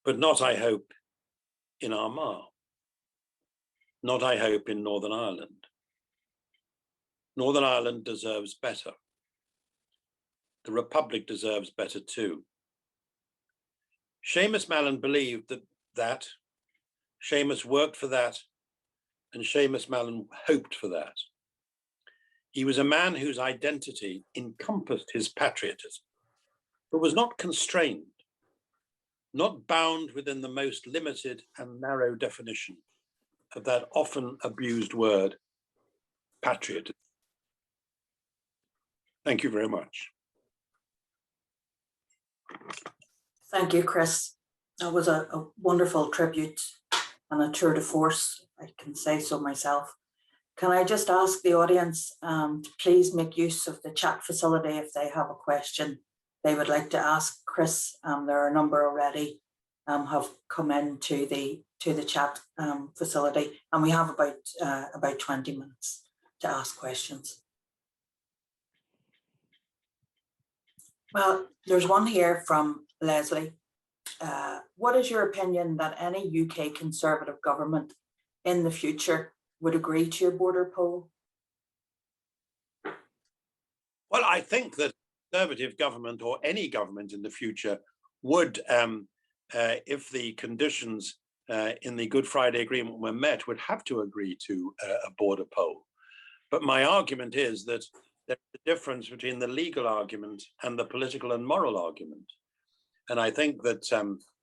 But not, I hope, in Armagh. Not, I hope, in Northern Ireland. Northern Ireland deserves better. The Republic deserves better too. Seamus Mallon believed that, Seamus worked for that, and Seamus Mallon hoped for that. He was a man whose identity encompassed his patriotism, but was not constrained, not bound within the most limited and narrow definition of that often abused word, patriotism. Thank you very much. Thank you, Chris. That was a wonderful tribute and a tour de force, I can say so myself. Can I just ask the audience to please make use of the chat facility if they have a question they would like to ask Chris. There are a number already have come into the chat facility, and we have about 20 minutes to ask questions. Well, there's one here from Leslie. What is your opinion that any UK Conservative government in the future would agree to a border poll? Well, I think that Conservative government or any government in the future would, if the conditions in the Good Friday Agreement were met, would have to agree to a border poll. But my argument is that there's a difference between the legal argument and the political and moral argument. And I think that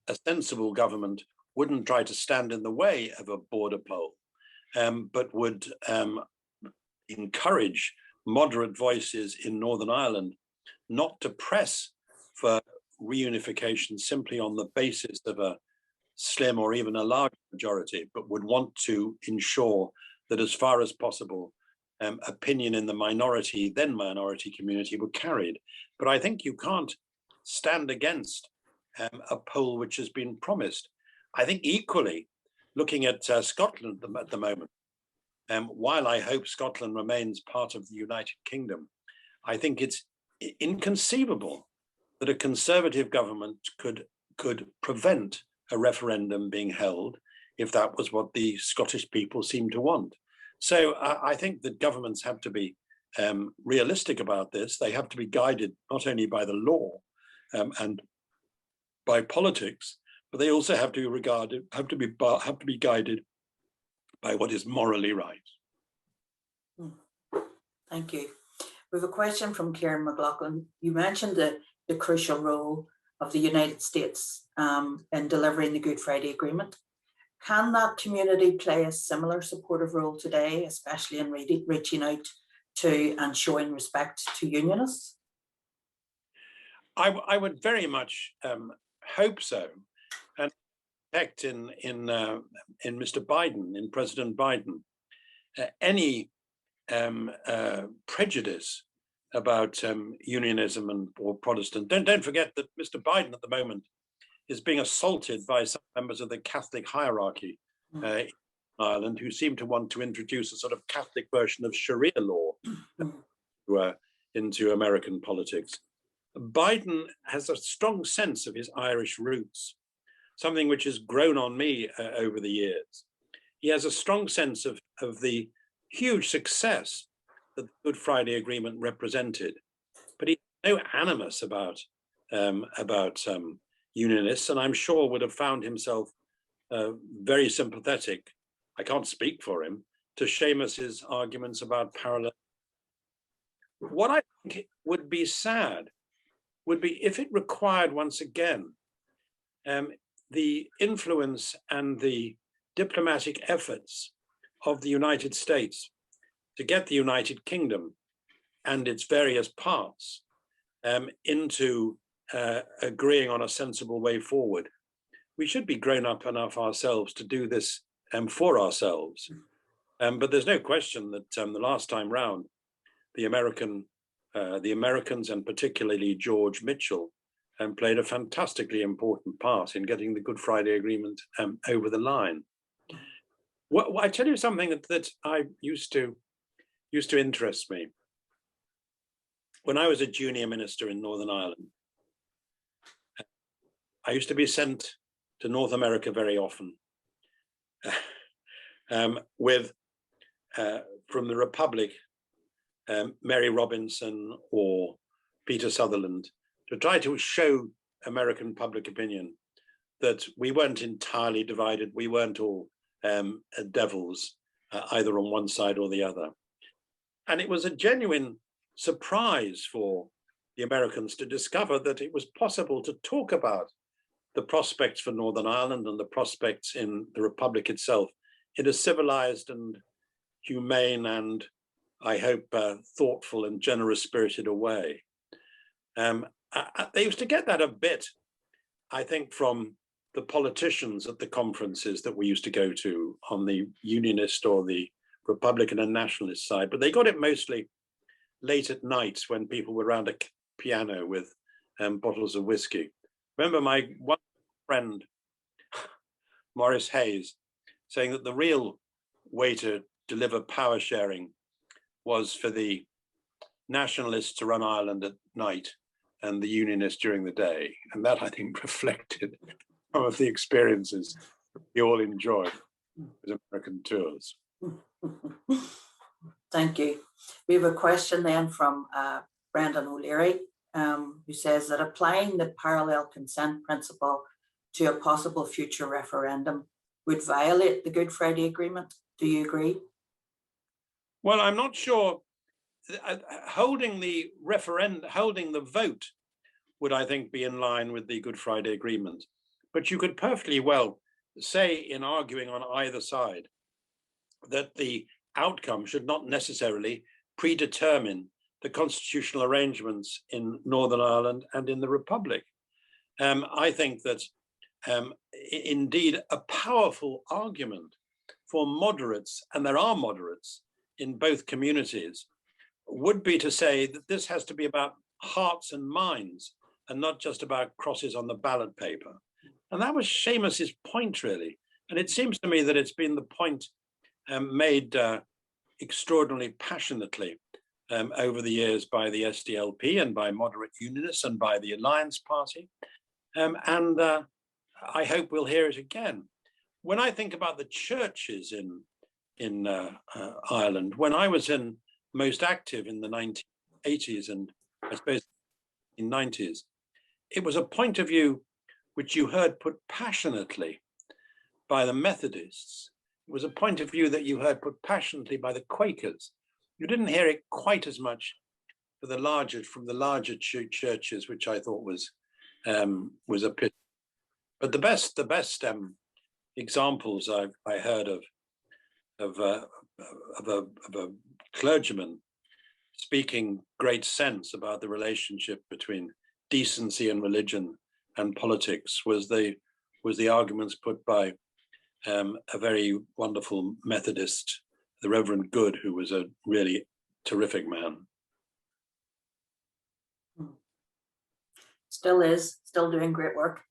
a sensible government wouldn't try to stand in the way of a border poll, but would encourage moderate voices in Northern Ireland not to press for reunification simply on the basis of a slim or even a large majority, but would want to ensure that as far as possible, opinion in the minority, then minority community were carried. But I think you can't stand against a poll which has been promised. I think equally, looking at Scotland at the moment, while I hope Scotland remains part of the United Kingdom, I think it's inconceivable that a Conservative government could prevent a referendum being held if that was what the Scottish people seem to want. So I think that governments have to be realistic about this. They have to be guided not only by the law and by politics, but they also have to be guided by what is morally right. Thank you. We have a question from Kieran McLaughlin. You mentioned the crucial role of the United States in delivering the Good Friday Agreement. Can that community play a similar supportive role today, especially in reaching out to and showing respect to unionists? I would very much hope so, and expect in Mr. Biden, in President Biden, any prejudice about unionism or Protestant. Don't forget that Mr. Biden at the moment is being assaulted by some members of the Catholic hierarchy in Ireland, who seem to want to introduce a sort of Catholic version of Sharia law into American politics. Biden has a strong sense of his Irish roots, something which has grown on me over the years. He has a strong sense of the huge success that the Good Friday Agreement represented, but he has no animus about unionists, and I'm sure would have found himself very sympathetic, I can't speak for him, to Seamus's arguments about parallel. What I think would be sad would be if it required, once again, the influence and the diplomatic efforts of the United States to get the United Kingdom and its various parts into agreeing on a sensible way forward. We should be grown up enough ourselves to do this for ourselves. But there's no question that the last time round, the Americans and particularly George Mitchell played a fantastically important part in getting the Good Friday Agreement over the line. Well, I tell you something that I used to interest me. When I was a junior minister in Northern Ireland, I used to be sent to North America very often with, from the Republic, Mary Robinson or Peter Sutherland, to try to show American public opinion that we weren't entirely divided, we weren't all devils, either on one side or the other. And it was a genuine surprise for the Americans to discover that it was possible to talk about the prospects for Northern Ireland and the prospects in the Republic itself in a civilized and humane and, I hope, thoughtful and generous-spirited a way. They used to get that a bit, I think, from the politicians at the conferences that we used to go to on the unionist or the Republican and nationalist side, but they got it mostly late at night when people were around a piano with bottles of whiskey. Remember my one friend, Maurice Hayes, saying that the real way to deliver power sharing was for the nationalists to run Ireland at night and the unionists during the day. And that, I think, reflected some of the experiences we all enjoyed as American tours. Thank you. We have a question then from Brendan O'Leary, who says that applying the parallel consent principle to a possible future referendum would violate the Good Friday Agreement. Do you agree? Well, I'm not sure. Holding the vote would, I think, be in line with the Good Friday Agreement. But you could perfectly well say, in arguing on either side, that the outcome should not necessarily predetermine the constitutional arrangements in Northern Ireland and in the Republic. I think that indeed a powerful argument for moderates, and there are moderates in both communities, would be to say that this has to be about hearts and minds, and not just about crosses on the ballot paper. And that was Seamus's point, really. And it seems to me that it's been the point made extraordinarily passionately over the years by the SDLP and by moderate unionists and by the Alliance Party. And I hope we'll hear it again. When I think about the churches in Ireland, when I was most active in the 1980s and I suppose in 90s, it was a point of view which you heard put passionately by the Methodists. It was a point of view that you heard put passionately by the Quakers. You didn't hear it quite as much from the larger churches, which I thought was a pity. But the best examples I heard of a clergyman speaking great sense about the relationship between decency and religion and politics was the arguments put by a very wonderful Methodist, the Reverend Good, who was a really terrific man. Still doing great work.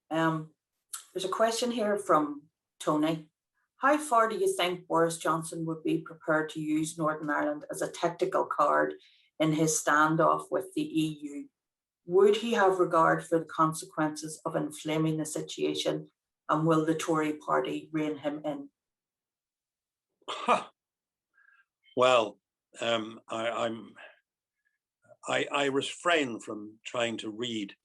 There's a question here from Tony. How far do you think Boris Johnson would be prepared to use Northern Ireland as a tactical card in his standoff with the EU? Would he have regard for the consequences of inflaming the situation, and will the Tory party rein him in? Well, I refrain from trying to read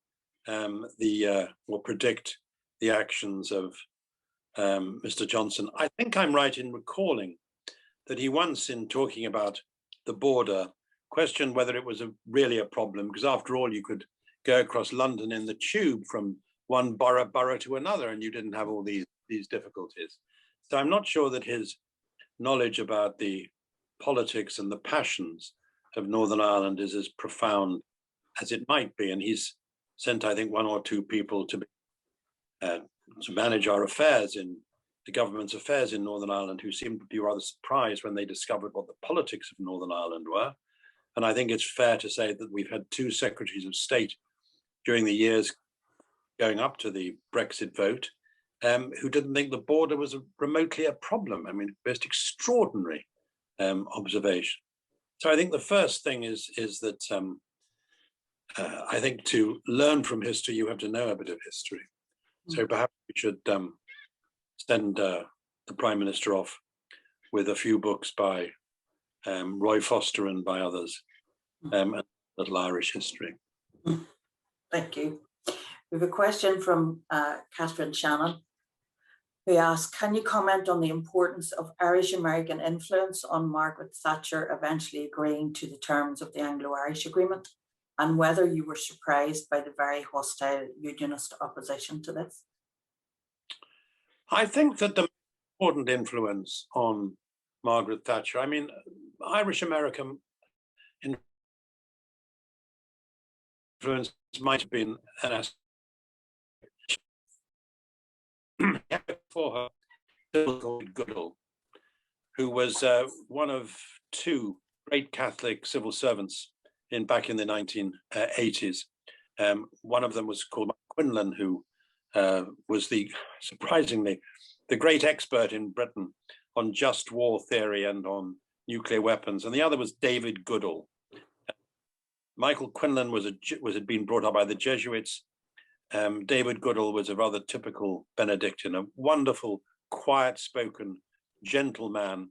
or predict the actions of Mr. Johnson. I think I'm right in recalling that he once, in talking about the border, questioned whether it was really a problem, because after all, you could go across London in the tube from one borough to another, and you didn't have all these difficulties. So I'm not sure that his knowledge about the politics and the passions of Northern Ireland is as profound as it might be. And he's sent, I think, one or two people to manage our affairs the government's affairs in Northern Ireland, who seemed to be rather surprised when they discovered what the politics of Northern Ireland were. And I think it's fair to say that we've had two secretaries of state during the years going up to the Brexit vote, who didn't think the border was remotely a problem. I mean, most extraordinary observation. So I think the first thing is that I think to learn from history, you have to know a bit of history. So perhaps we should send the Prime Minister off with a few books by Roy Foster and by others, and little Irish history. Thank you. We have a question from Catherine Shannon, who asks, can you comment on the importance of Irish-American influence on Margaret Thatcher eventually agreeing to the terms of the Anglo-Irish Agreement, and whether you were surprised by the very hostile unionist opposition to this? I think that the important influence on Margaret Thatcher, I mean, Irish-American influence might have been an aspect for her, Goodall, who was one of two great Catholic civil servants back in the 1980s. One of them was called Quinlan, who was surprisingly the great expert in Britain on just war theory and on nuclear weapons, and the other was David Goodall. Michael Quinlan had been brought up by the Jesuits. David Goodall was a rather typical Benedictine, a wonderful, quiet-spoken, gentle man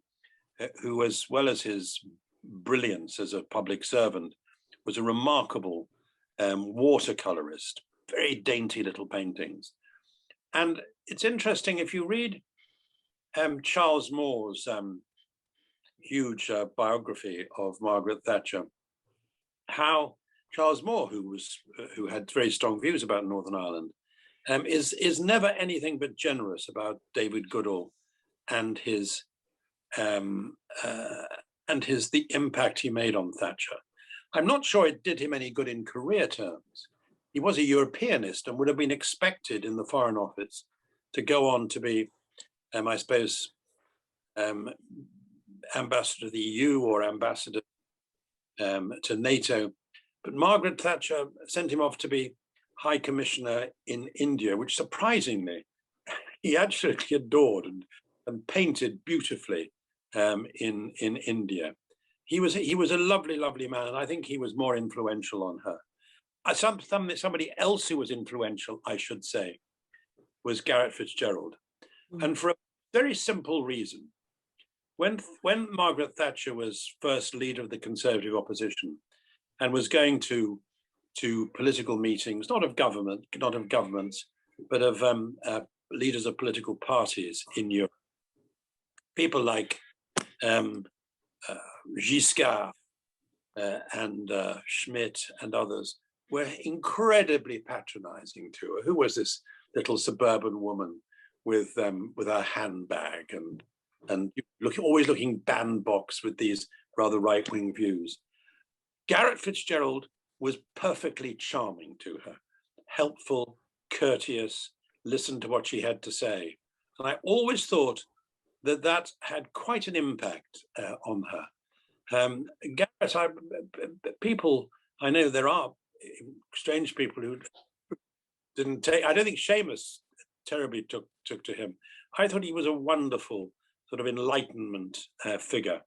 who, as well as his brilliance as a public servant, was a remarkable watercolorist, very dainty little paintings. And it's interesting, if you read Charles Moore's huge biography of Margaret Thatcher, how Charles Moore, who had very strong views about Northern Ireland, is never anything but generous about David Goodall and the impact he made on Thatcher. I'm not sure it did him any good in career terms. He was a Europeanist and would have been expected in the Foreign Office to go on to be, I suppose, ambassador to the EU or ambassador to NATO. But Margaret Thatcher sent him off to be High Commissioner in India, which surprisingly, he absolutely adored and painted beautifully in India. He was a lovely, lovely man, and I think he was more influential on her. Somebody else who was influential, I should say, was Garret FitzGerald. And for a very simple reason. When Margaret Thatcher was first leader of the Conservative opposition and was going to political meetings, not of governments, but of leaders of political parties in Europe, people like Giscard and Schmidt and others were incredibly patronizing to her. Who was this little suburban woman with her handbag and always looking bandbox with these rather right-wing views? Garret FitzGerald was perfectly charming to her, helpful, courteous, listened to what she had to say. And I always thought that had quite an impact on her. Garret, people, I know there are strange people who didn't take, I don't think Seamus terribly took to him. I thought he was a wonderful sort of enlightenment figure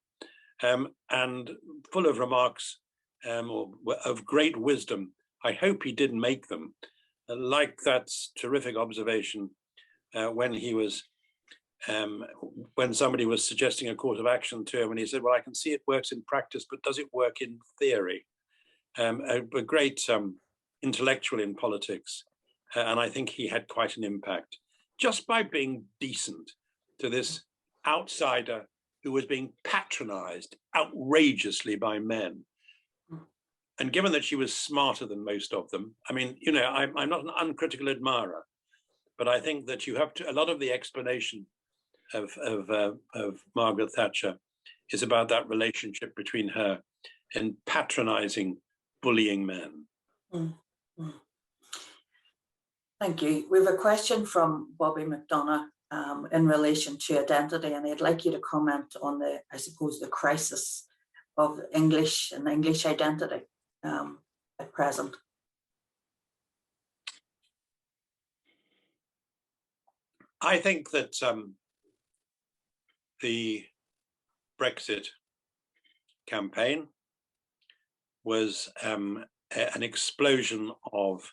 and full of remarks of great wisdom. I hope he didn't make them. Like that terrific observation when he was, when somebody was suggesting a course of action to him, and he said, well, I can see it works in practice, but does it work in theory? A great intellectual in politics. And I think he had quite an impact just by being decent to this outsider who was being patronized outrageously by men. And given that she was smarter than most of them, I mean, you know, I'm not an uncritical admirer, but I think that you have to, a lot of the explanation of Margaret Thatcher is about that relationship between her and patronizing, bullying men. Thank you. We have a question from Bobby McDonough in relation to identity, and I'd like you to comment on the, I suppose, the crisis of English and English identity at present. I think that the Brexit campaign was an explosion of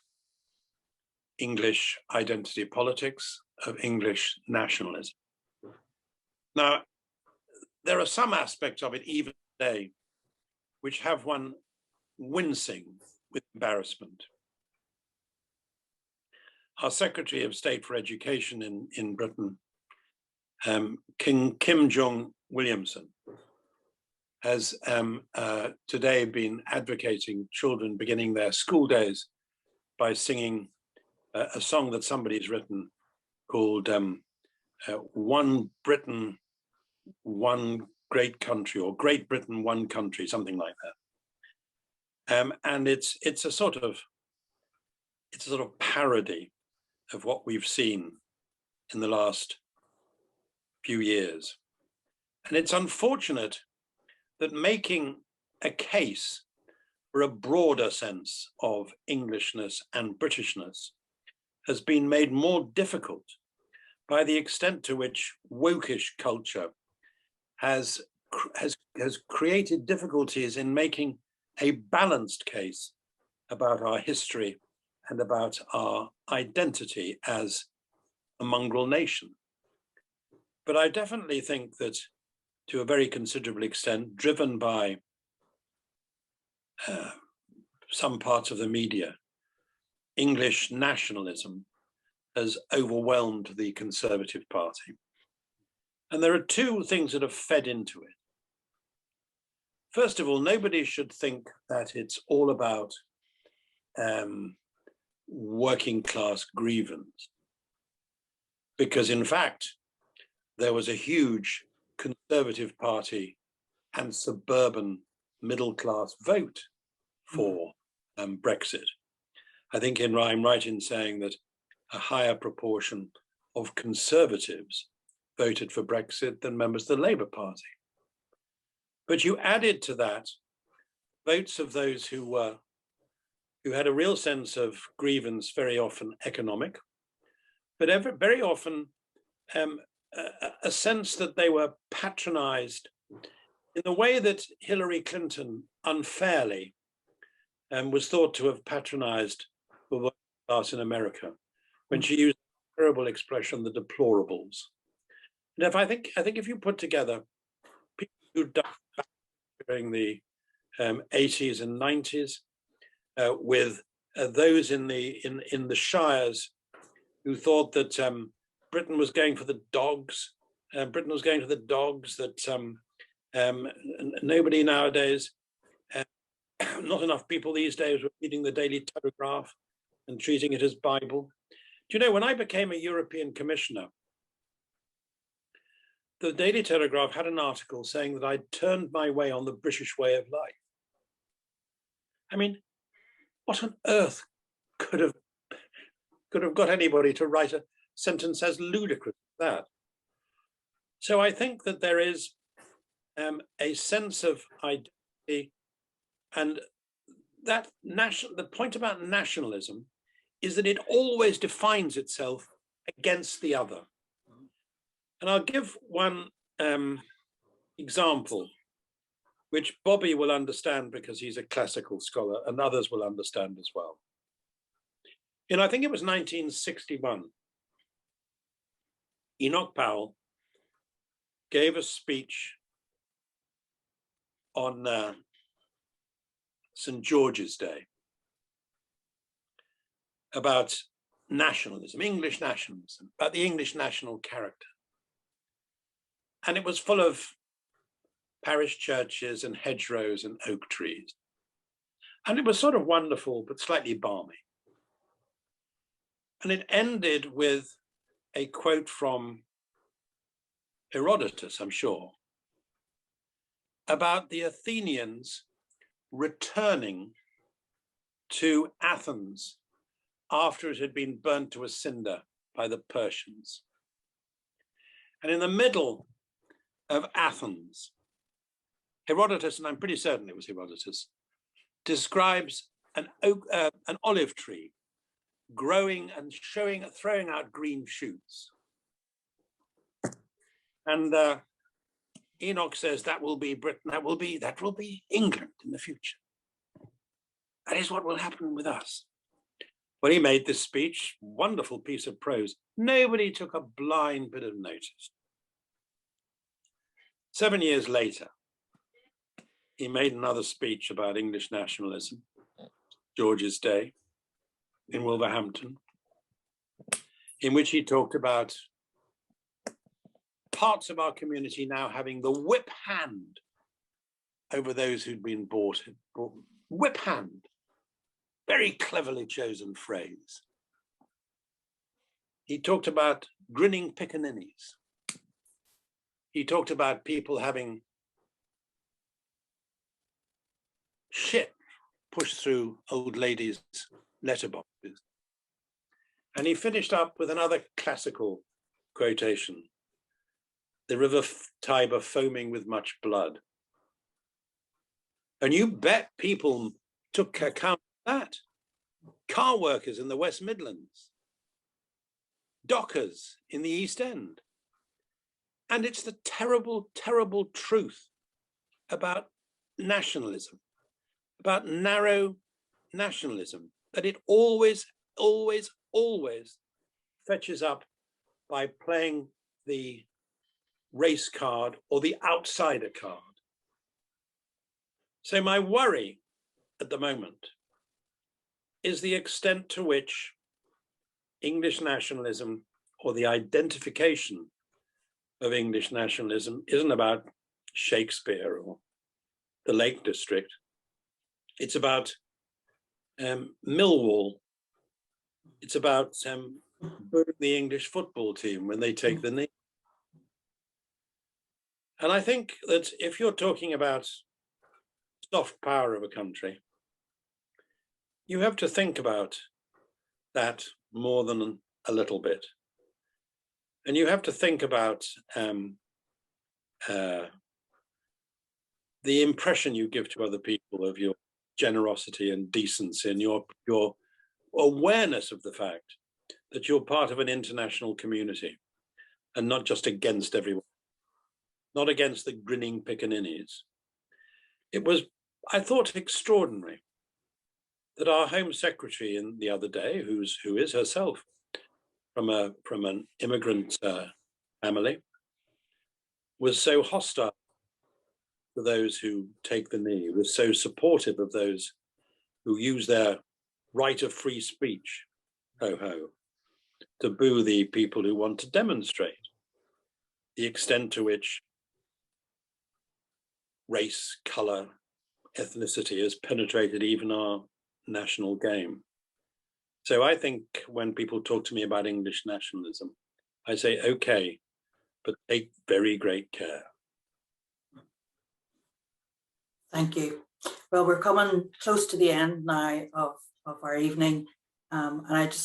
English identity politics, of English nationalism. Now, there are some aspects of it even today which have one wincing with embarrassment. Our Secretary of State for Education in Britain, King Kim Jong-Williamson, has today been advocating children beginning their school days by singing a song that somebody's written called One Britain, One Great Country, or Great Britain, One Country, something like that. And it's a sort of parody of what we've seen in the last few years. And it's unfortunate that making a case for a broader sense of Englishness and Britishness has been made more difficult by the extent to which wokish culture has created difficulties in making a balanced case about our history and about our identity as a mongrel nation. But I definitely think that, to a very considerable extent, driven by some parts of the media, English nationalism has overwhelmed the Conservative Party. And there are two things that have fed into it. First of all, nobody should think that it's all about working class grievance, because in fact, there was a huge Conservative Party and suburban middle class vote for Brexit. I think I'm right in saying that a higher proportion of Conservatives voted for Brexit than members of the Labour Party. But you added to that votes of those who were who had a real sense of grievance, very often economic, but very often a sense that they were patronized in the way that Hillary Clinton unfairly was thought to have patronized the working class in America when she used the terrible expression, the deplorables. And I think if you put together people who died during the 80s and 90s with those in the shires who thought that Britain was going for the dogs, that nobody nowadays, not enough people these days were reading the Daily Telegraph and treating it as Bible. Do you know, when I became a European Commissioner, the Daily Telegraph had an article saying that I'd turned my way on the British way of life. I mean, what on earth could have got anybody to write a sentence as ludicrous as that? So I think that there is a sense of identity, and that the point about nationalism is that it always defines itself against the other. And I'll give one example, which Bobby will understand because he's a classical scholar, and others will understand as well. And I think it was 1961, Enoch Powell gave a speech on St. George's Day about nationalism, English nationalism, about the English national character. And it was full of parish churches and hedgerows and oak trees. And it was sort of wonderful, but slightly balmy. And it ended with a quote from Herodotus, I'm sure, about the Athenians returning to Athens after it had been burnt to a cinder by the Persians. And in the middle of Athens, Herodotus, and I'm pretty certain it was Herodotus, describes an olive tree growing and throwing out green shoots. And Enoch says that will be Britain, that will be England in the future. That is what will happen with us. When he made this speech, wonderful piece of prose, nobody took a blind bit of notice. 7 years later, he made another speech about English nationalism, George's Day, in Wolverhampton, in which he talked about parts of our community now having the whip hand over those who'd been bought. Whip hand, very cleverly chosen phrase. He talked about grinning pickaninnies. He talked about people having shit pushed through old ladies' letterboxes. And he finished up with another classical quotation: the river Tiber foaming with much blood. And you bet people took account of that. Car workers in the West Midlands, dockers in the East End. And it's the terrible, terrible truth about nationalism, about narrow nationalism, that it always, always, always fetches up by playing the race card or the outsider card. So my worry at the moment is the extent to which English nationalism, or the identification of English nationalism, isn't about Shakespeare or the Lake District. It's about Millwall. It's about the English football team when they take the knee. And I think that if you're talking about soft power of a country, you have to think about that more than a little bit. And you have to think about the impression you give to other people of your generosity and decency and your awareness of the fact that you're part of an international community and not just against everyone, not against the grinning pickaninnies. It was, I thought, extraordinary that our Home Secretary in the other day, who is herself from an immigrant family, was so hostile to those who take the knee, was so supportive of those who use their right of free speech, ho, to boo the people who want to demonstrate the extent to which race, colour, ethnicity has penetrated even our national game. So I think when people talk to me about English nationalism, I say, okay, but take very great care. Thank you. Well, we're coming close to the end now of our evening. And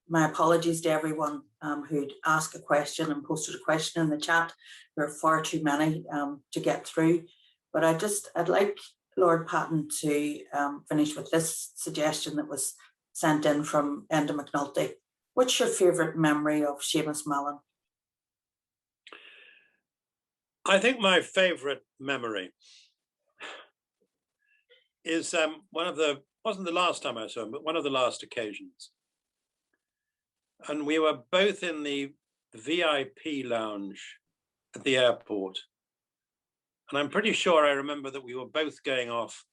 my apologies to everyone who'd asked a question and posted a question in the chat. There are far too many to get through. But I'd like Lord Patten to finish with this suggestion that was sent in from Enda McNulty. What's your favourite memory of Seamus Mallon? I think my favourite memory is wasn't the last time I saw him, but one of the last occasions. And we were both in the VIP lounge at the airport. And I'm pretty sure I remember that we were both going off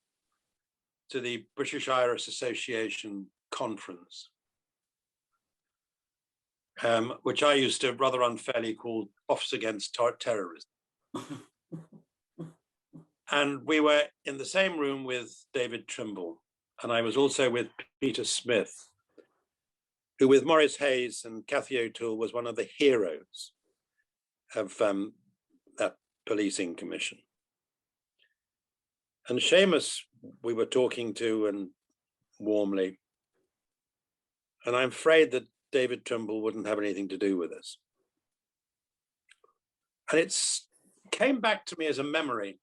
to the British Irish Association conference, which I used to rather unfairly call Offs Against Terrorism. And we were in the same room with David Trimble, and I was also with Peter Smith, who with Maurice Hayes and Cathy O'Toole was one of the heroes of that policing commission. And Seamus, we were talking to and warmly, and I'm afraid that David Trimble wouldn't have anything to do with us. And it came back to me as a memory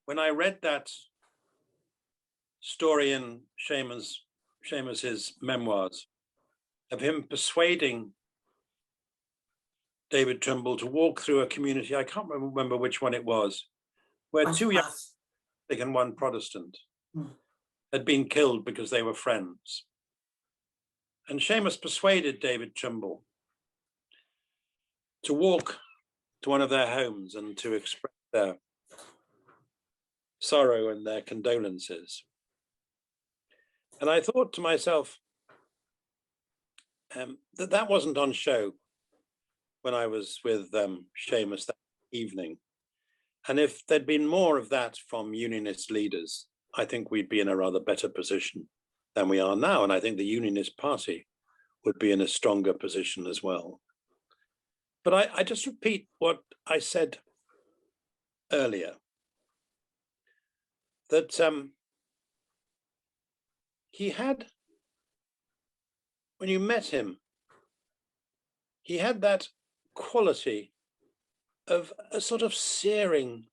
when I read that story in Seamus's memoirs of him persuading David Trimble to walk through a community, I can't remember which one it was, where two young Catholic and one Protestant had been killed because they were friends. And Seamus persuaded David Trimble to walk to one of their homes and to express their sorrow and their condolences. And I thought to myself that wasn't on show when I was with Seamus that evening. And if there'd been more of that from unionist leaders, I think we'd be in a rather better position than we are now. And I think the Unionist Party would be in a stronger position as well. But I just repeat what I said earlier, that he had, when you met him, he had that quality of a sort of searing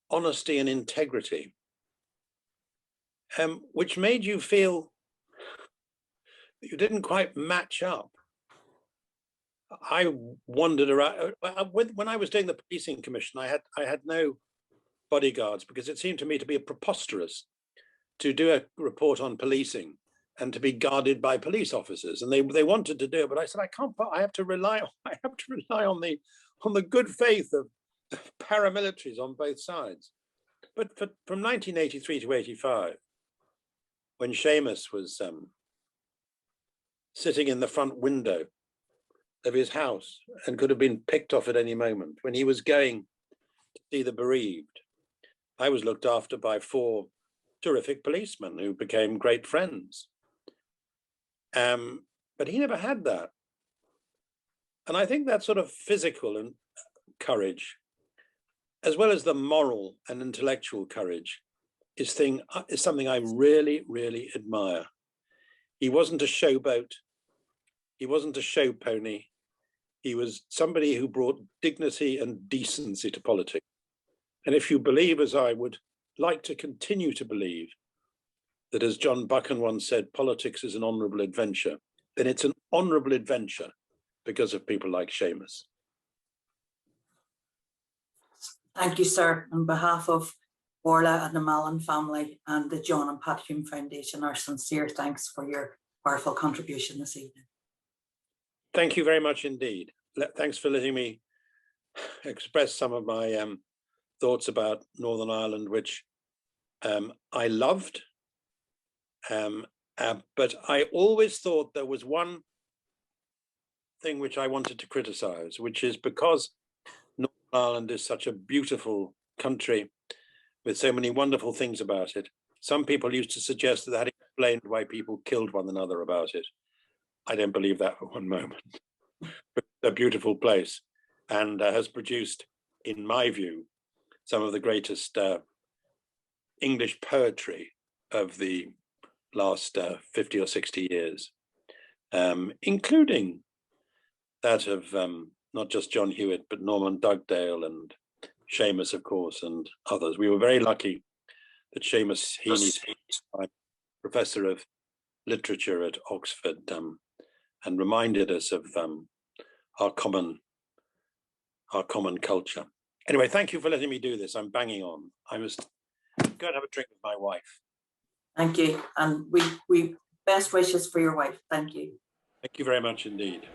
honesty and integrity, which made you feel that you didn't quite match up. I wandered around when I was doing the policing commission. I had no bodyguards because it seemed to me to be preposterous to do a report on policing and to be guarded by police officers. And they wanted to do it, but I said I can't. I have to rely on the good faith of paramilitaries on both sides. But from 1983 to 85, when Seamus was sitting in the front window of his house and could have been picked off at any moment, when he was going to see the bereaved, I was looked after by 4 terrific policemen who became great friends. But he never had that. And I think that sort of physical and courage, as well as the moral and intellectual courage, is something I really, really admire. He wasn't a showboat. He wasn't a show pony. He was somebody who brought dignity and decency to politics. And if you believe, as I would, like to continue to believe that, as John Buchan once said, politics is an honourable adventure, then it's an honourable adventure because of people like Seamus. Thank you, sir. On behalf of Orla and the Mallon family and the John and Pat Hume Foundation, our sincere thanks for your powerful contribution this evening. Thank you very much indeed. Thanks for letting me express some of my thoughts about Northern Ireland, which I loved. But I always thought there was one thing which I wanted to criticize, which is because Northern Ireland is such a beautiful country with so many wonderful things about it. Some people used to suggest that explained why people killed one another about it. I don't believe that for one moment. But it's a beautiful place and has produced, in my view, some of the greatest English poetry of the last 50 or 60 years, including that of not just John Hewitt, but Norman Dugdale and Seamus, of course, and others. We were very lucky that Seamus Heaney, Professor of Literature at Oxford, and reminded us of our common culture. Anyway, thank you for letting me do this. I'm banging on. I must go and have a drink with my wife. Thank you, and we best wishes for your wife. Thank you. Thank you very much indeed.